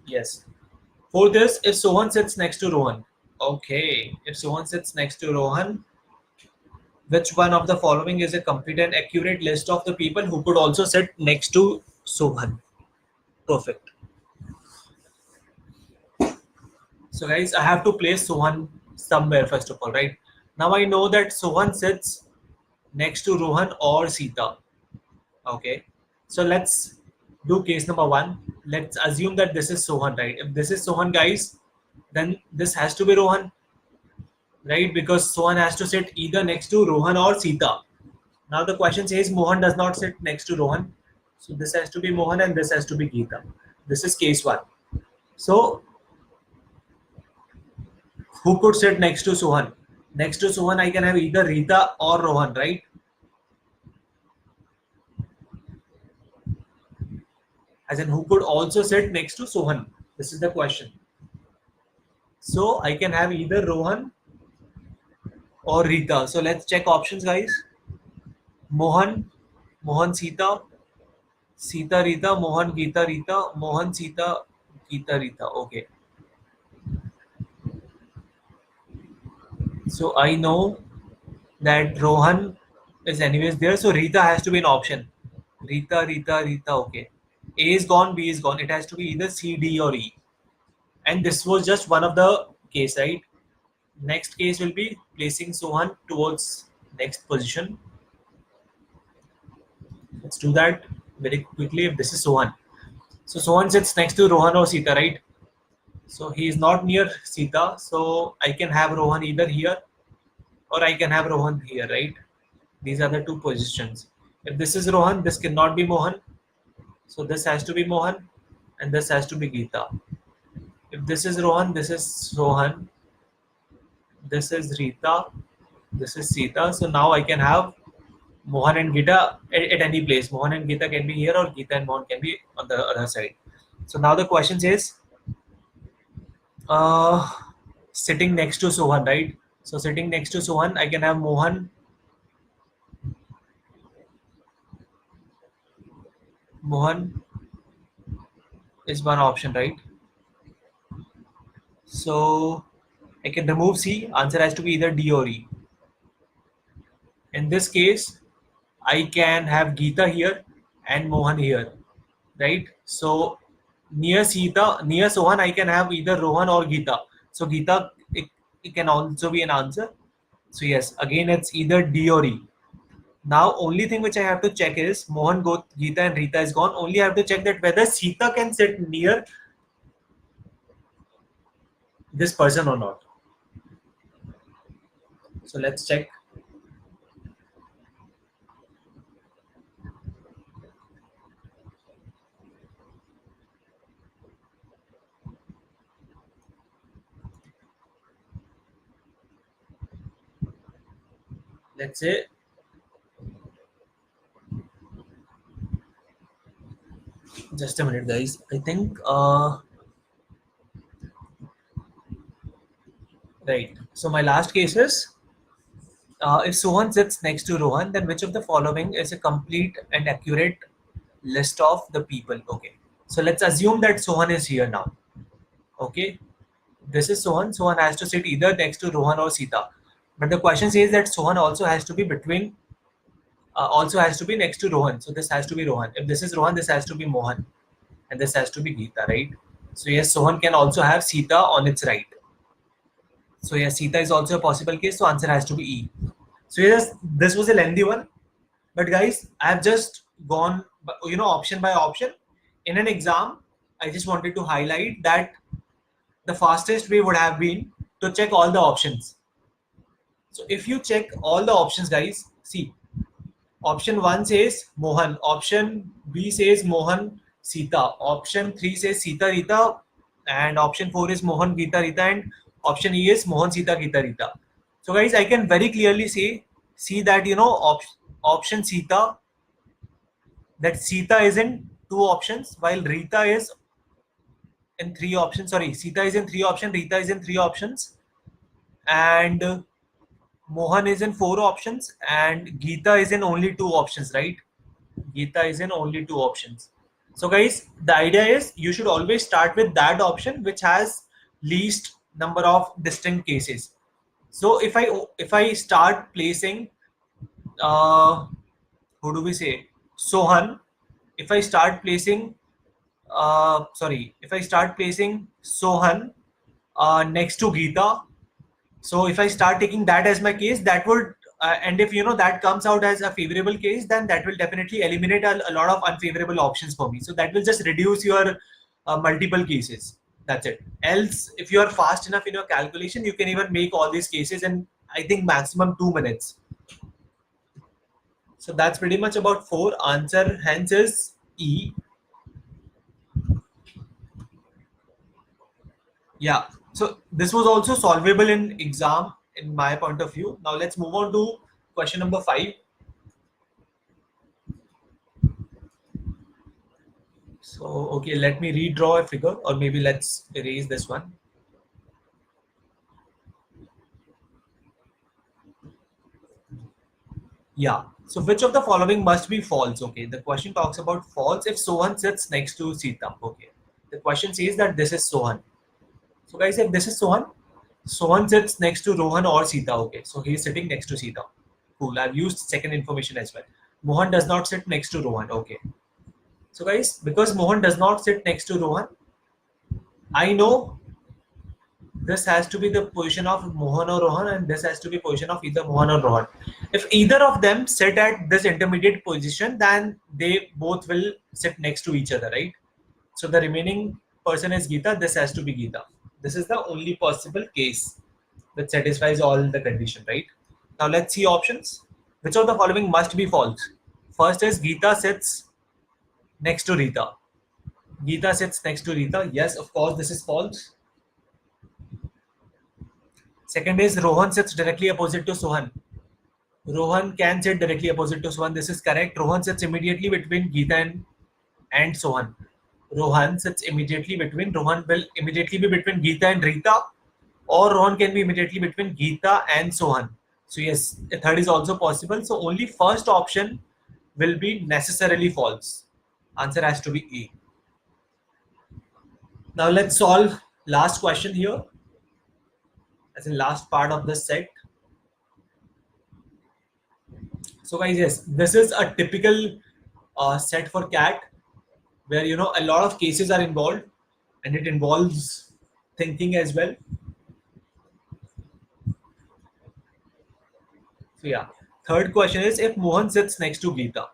Yes. Fourth is if Sohan sits next to Rohan. Okay. If Sohan sits next to Rohan, which one of the following is a complete and accurate list of the people who could also sit next to Sohan? Perfect. So guys, I have to place Sohan somewhere first of all, right? Now I know that Sohan sits next to Rohan or Sita. Okay. So let's do case number one. Let's assume that this is Sohan, right? If this is Sohan, guys, then this has to be Rohan, right? Because Sohan has to sit either next to Rohan or Sita. Now the question says Mohan does not sit next to Rohan. So this has to be Mohan and this has to be Geeta. This is case one. So who could sit next to Sohan? Next to Sohan, I can have either Rita or Rohan, right? As in, who could also sit next to Sohan? This is the question. So I can have either Rohan or Rita. So let's check options, guys. Mohan, Mohan Sita, Sita Rita, Mohan Geeta Rita, Mohan Sita, Geeta Rita. Okay. So I know that Rohan is anyways there. So Rita has to be an option. Rita, Rita, Rita. Okay. A is gone, B is gone. It has to be either C, D, or E. And this was just one of the case, right? Next case will be placing Sohan towards next position. Let's do that very quickly. If this is Sohan, so Sohan sits next to Rohan or Sita, right? So he is not near Sita, so I can have Rohan either here or I can have Rohan here, right? These are the two positions. If this is Rohan, this cannot be Mohan. So this has to be Mohan and this has to be Geeta. If this is Rohan, this is Rohan, this is Rita, this is Sita. So now I can have Mohan and Geeta at any place. Mohan and Geeta can be here or Geeta and Mohan can be on the other side. So now the question is uh, sitting next to Sohan, right? So sitting next to Sohan, I can have Mohan. Mohan is one option, right? So I can remove C. Answer has to be either D or E. In this case, I can have Geeta here and Mohan here, right? So near Sita, near Sohan, I can have either Rohan or Geeta. So Geeta, it can also be an answer. So yes, again it's either D or E. Now only thing which I have to check is Mohan, Geeta and Rita is gone. Only I have to check that whether Sita can sit near this person or not. So let's check. Let's say just a minute, guys. I think right. So my last case is if Sohan sits next to Rohan, then which of the following is a complete and accurate list of the people? Okay. So let's assume that Sohan is here now. Okay. This is Sohan. Sohan has to sit either next to Rohan or Sita. But the question says that Sohan also has to be also has to be next to Rohan. So this has to be Rohan. If this is Rohan, this has to be Mohan. And this has to be Geeta, right? So yes, Sohan can also have Sita on its right. So yes, Sita is also a possible case. So answer has to be E. So yes, this was a lengthy one. But guys, I have just gone, option by option. In an exam, I just wanted to highlight that the fastest way would have been to check all the options. So if you check all the options, guys, see, option 1 says Mohan, option B says Mohan Sita, option 3 says Sita Rita, and option 4 is Mohan Geeta Rita, and option E is Mohan Sita Geeta Rita. So guys, I can very clearly see that option Sita, that Sita is in two options while Rita is in three options. Sorry, Sita is in three options, Rita is in three options, and Mohan is in four options, and Geeta is in only two options, right? Geeta is in only two options. So guys, the idea is you should always start with that option which has least number of distinct cases. So if I start placing who do we say, Sohan, if I start placing if I start placing Sohan next to Geeta. So if I start taking that as my case, that would, and if that comes out as a favorable case, then that will definitely eliminate a lot of unfavorable options for me. So that will just reduce your multiple cases. That's it. Else, if you are fast enough in your calculation, you can even make all these cases in, I think, maximum 2 minutes. So that's pretty much about 4. Answer hence is E. Yeah. So this was also solvable in exam in my point of view. Now let's move on to question number 5. So, okay, let me redraw a figure, or maybe let's erase this one. Yeah. So which of the following must be false? Okay. The question talks about false if Sohan sits next to Sita. Okay. The question says that this is Sohan. So guys, if this is Sohan, Sohan sits next to Rohan or Sita. Okay. So he is sitting next to Sita. Cool. I've used second information as well. Mohan does not sit next to Rohan. Okay. So guys, because Mohan does not sit next to Rohan, I know this has to be the position of Mohan or Rohan, and this has to be position of either Mohan or Rohan. If either of them sit at this intermediate position, then they both will sit next to each other, right? So the remaining person is Geeta. This has to be Geeta. This is the only possible case that satisfies all the condition, right? Now let's see options. Which of the following must be false? First is Geeta sits next to Rita. Geeta sits next to Rita. Yes, of course, this is false. Second is Rohan sits directly opposite to Sohan. Rohan can sit directly opposite to Sohan. This is correct. Rohan sits immediately between Geeta and Sohan. Rohan sits immediately between, Rohan will immediately be between Geeta and Rita, or Rohan can be immediately between Geeta and Sohan. So yes, a third is also possible. So only first option will be necessarily false. Answer has to be E. Now let's solve last question here, as in last part of this set. So guys, yes, this is a typical set for CAT, where a lot of cases are involved, and it involves thinking as well. So yeah, third question is if Mohan sits next to Geeta,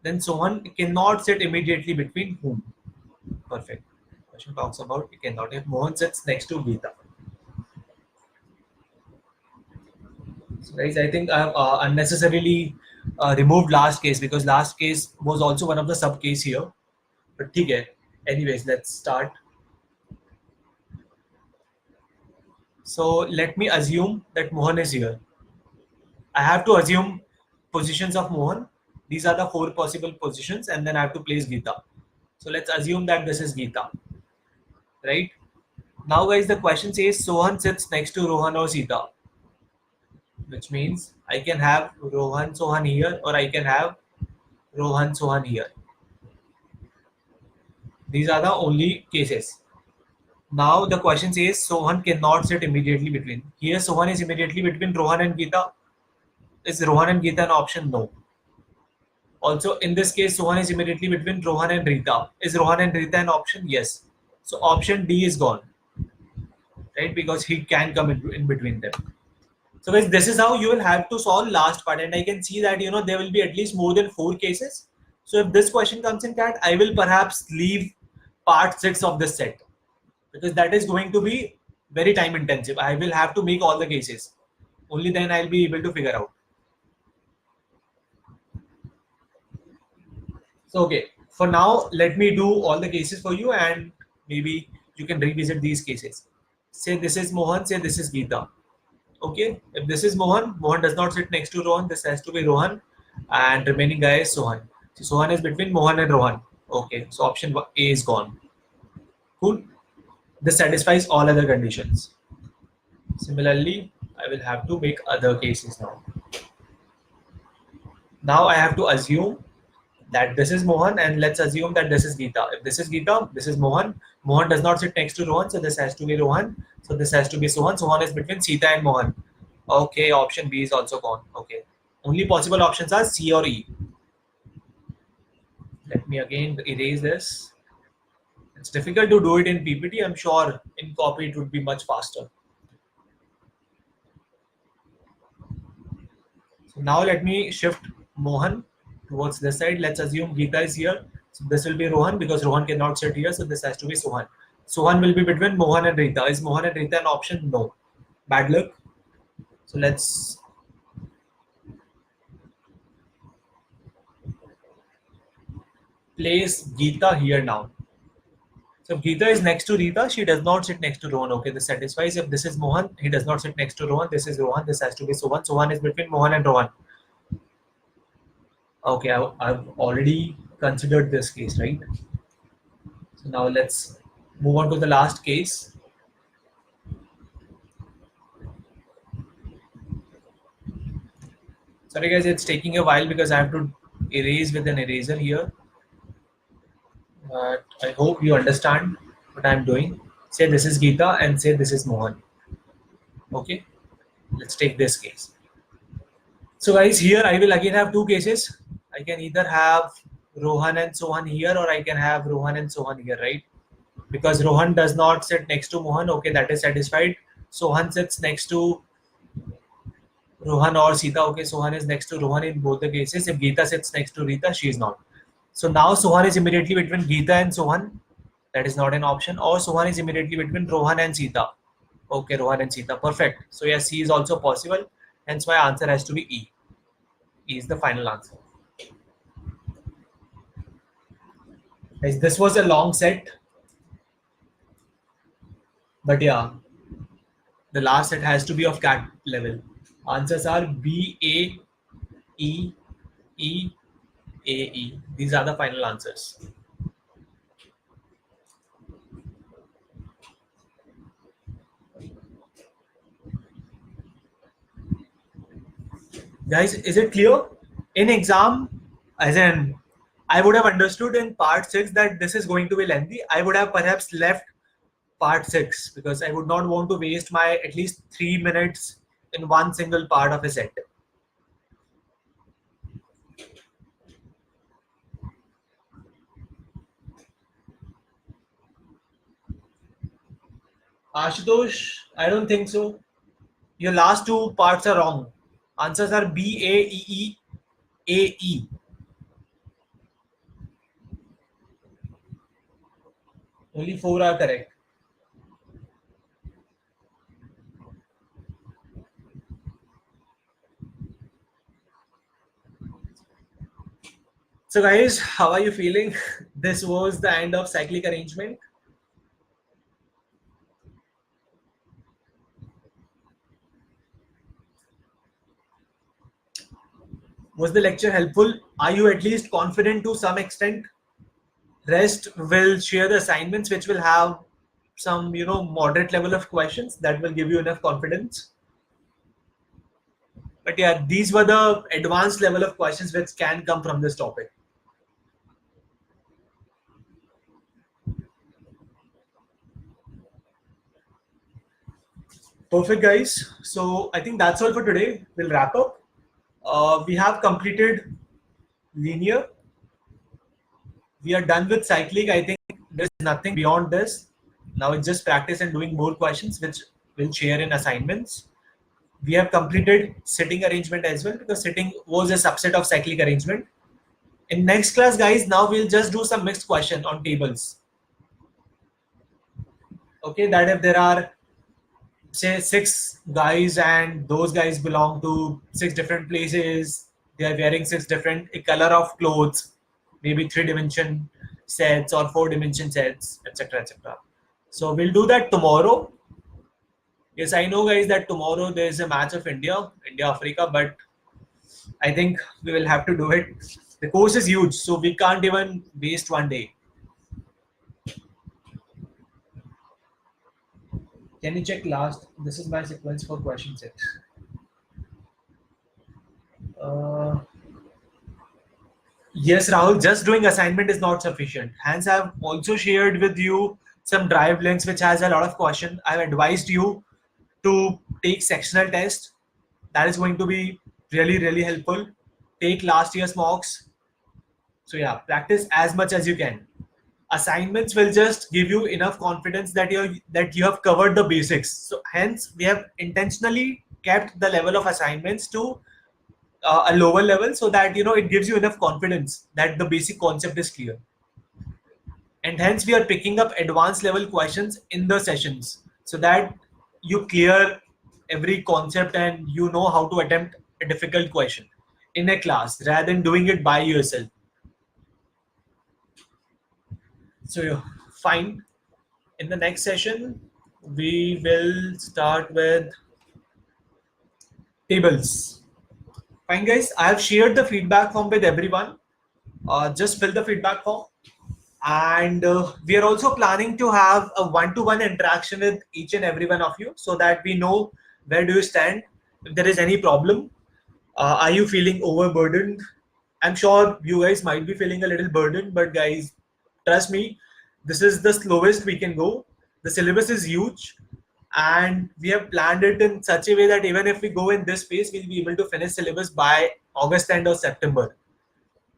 then Sohan cannot sit immediately between whom? Perfect. Question talks about it cannot if Mohan sits next to Geeta. So guys, I think I have unnecessarily removed last case, because last case was also one of the sub case here. But okay. Anyways, let's start. So let me assume that Mohan is here. I have to assume positions of Mohan. These are the 4 possible positions, and then I have to place Geeta. So let's assume that this is Geeta, right? Now guys, the question says Sohan sits next to Rohan or Sita, which means I can have Rohan Sohan here, or I can have Rohan Sohan here. These are the only cases. Now the question says Sohan cannot sit immediately between. Here Sohan is immediately between Rohan and Geeta. Is Rohan and Geeta an option? No. Also in this case, Sohan is immediately between Rohan and Rita. Is Rohan and Rita an option? Yes. So option D is gone, right? Because he can come in between them. So guys, this is how you will have to solve last part, and I can see that there will be at least more than 4 cases. So if this question comes in CAT, I will perhaps leave part 6 of this set, because that is going to be very time intensive. I will have to make all the cases. Only then I'll be able to figure out. So okay, for now, let me do all the cases for you, and maybe you can revisit these cases. Say this is Mohan, say this is Geeta. Okay, if this is Mohan, Mohan does not sit next to Rohan, this has to be Rohan, and remaining guy is Sohan. So Sohan is between Mohan and Rohan. Okay, so option A is gone. Cool. This satisfies all other conditions. Similarly, I will have to make other cases now. Now I have to assume that this is Mohan, and let's assume that this is Geeta. If this is Geeta, this is Mohan. Mohan does not sit next to Rohan, so this has to be Rohan. So this has to be Sohan. Sohan is between Sita and Mohan. Okay, option B is also gone. Okay, only possible options are C or E. Let me again erase this It's difficult to do it in PPT. I'm sure in copy it would be much faster. So now let me shift Mohan towards this side. Let's assume Geeta is here. So this will be Rohan because Rohan cannot sit here. So this has to be Sohan. Sohan will be between Mohan and Rita. Is Mohan and Rita an option? No. Bad luck. So let's place Geeta here now. So if Geeta is next to Rita, she does not sit next to Rohan. Okay, this satisfies. If this is Mohan, he does not sit next to Rohan. This is Rohan. This has to be Sohan. Sohan is between Mohan and Rohan. Okay, I've already considered this case, right? So now let's move on to the last case. Sorry guys, it's taking a while because I have to erase with an eraser here. But I hope you understand what I'm doing. Say this is Geeta and say this is Mohan. Okay, let's take this case. So guys, here I will again have two cases. I can either have Rohan and Sohan here or I can have Rohan and Sohan here, right? Because Rohan does not sit next to Mohan. Okay, that is satisfied. Sohan sits next to Rohan or Sita. Okay, Sohan is next to Rohan in both the cases. If Geeta sits next to Rita, she is not. So now Sohan is immediately between Geeta and Sohan. That is not an option. Or Sohan is immediately between Rohan and Sita. Okay, Rohan and Sita. Perfect. So yes, C is also possible. Hence my answer has to be E. E is the final answer. Guys, this was a long set. But yeah, the last set has to be of cat level. Answers are B, A, E, E, A, E. These are the final answers. Guys, is it clear? In exam, as in, I would have understood in part 6 that this is going to be lengthy. I would have perhaps left part 6 because I would not want to waste my at least 3 minutes in one single part of a set. Ashutosh, I don't think so. Your last two parts are wrong. Answers are B, A, E, E, A, E. Only 4 are correct. So guys, how are you feeling? This was the end of cyclic arrangement. Was the lecture helpful? Are you at least confident to some extent? Rest will share the assignments which will have some, moderate level of questions that will give you enough confidence. But yeah, these were the advanced level of questions which can come from this topic. Perfect, guys. So I think that's all for today. We'll wrap up. We have completed linear. We are done with cyclic. I think there's nothing beyond this. Now it's just practice and doing more questions, which we'll share in assignments. We have completed sitting arrangement as well because sitting was a subset of cyclic arrangement. In next class, guys, now we'll just do some mixed question on tables. Okay, that if there are say 6 guys and those guys belong to 6 different places, they are wearing 6 different color of clothes, maybe 3-dimension sets or 4-dimension sets, etc., etc. So we'll do that tomorrow. Yes, I know, guys, that tomorrow there is a match of India Africa, but I think we will have to do it. The course is huge, so we can't even waste one day. Can you check last? This is my sequence for question 6. Yes, Rahul, just doing assignment is not sufficient. Hence, I've also shared with you some drive links which has a lot of question. I've advised you to take sectional test. That is going to be really, really helpful. Take last year's mocks. So yeah, practice as much as you can. Assignments will just give you enough confidence that you have covered the basics. So hence we have intentionally kept the level of assignments to a lower level, so that it gives you enough confidence that the basic concept is clear. And hence we are picking up advanced level questions in the sessions, so that you clear every concept and you know how to attempt a difficult question in a class rather than doing it by yourself. So yeah, fine. In the next session, we will start with tables. Fine, guys. I have shared the feedback form with everyone. Just fill the feedback form. And we are also planning to have a one-to-one interaction with each and every one of you, so that we know where do you stand. If there is any problem, are you feeling overburdened? I'm sure you guys might be feeling a little burdened, but guys, trust me, this is the slowest we can go. The syllabus is huge, and we have planned it in such a way that even if we go in this pace, we'll be able to finish syllabus by August end or September.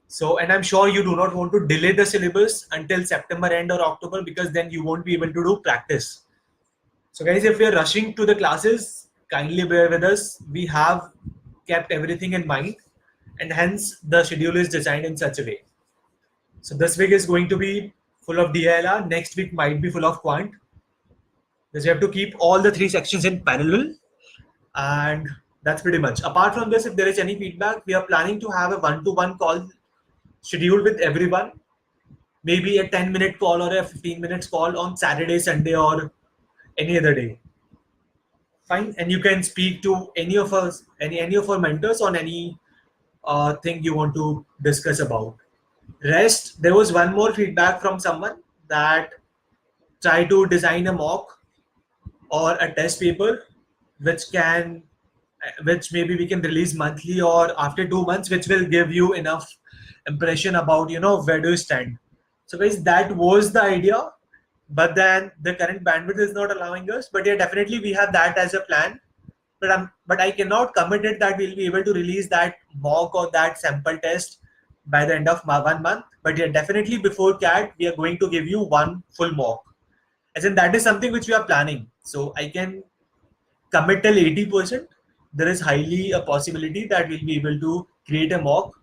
So, and I'm sure you do not want to delay the syllabus until September end or October, because then you won't be able to do practice. So guys, if we are rushing to the classes, kindly bear with us. We have kept everything in mind, and hence the schedule is designed in such a way. So this week is going to be full of DLR. Next week might be full of quant. Because you have to keep all the three sections in parallel. And that's pretty much. Apart from this, if there is any feedback, we are planning to have a one-to-one call scheduled with everyone. Maybe a 10-minute call or a 15 minutes call on Saturday, Sunday, or any other day. Fine. And you can speak to any of us, any of our mentors on any thing you want to discuss about. Rest, there was one more feedback from someone that try to design a mock or a test paper which maybe we can release monthly or after 2 months, which will give you enough impression about where do you stand. So guys, that was the idea, but then the current bandwidth is not allowing us. But yeah, definitely we have that as a plan. But I cannot commit it that we'll be able to release that mock or that sample test by the end of 1 month. But yeah, definitely before CAT, we are going to give you one full mock. As in, that is something which we are planning. So I can commit till 80%. There is highly a possibility that we'll be able to create a mock,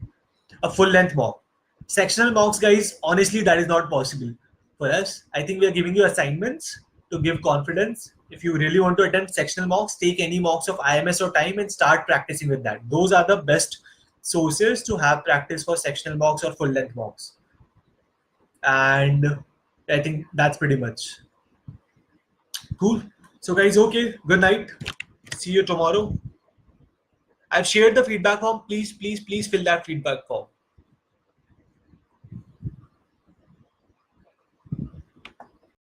a full length mock. Sectional mocks, guys, honestly, that is not possible for us. I think we are giving you assignments to give confidence. If you really want to attempt sectional mocks, take any mocks of IMS or time and start practicing with that. Those are the best sources to have practice for sectional mocks or full length mocks. And I think that's pretty much cool. So guys, okay, good night. See you tomorrow. I've shared the feedback form. Please fill that feedback form.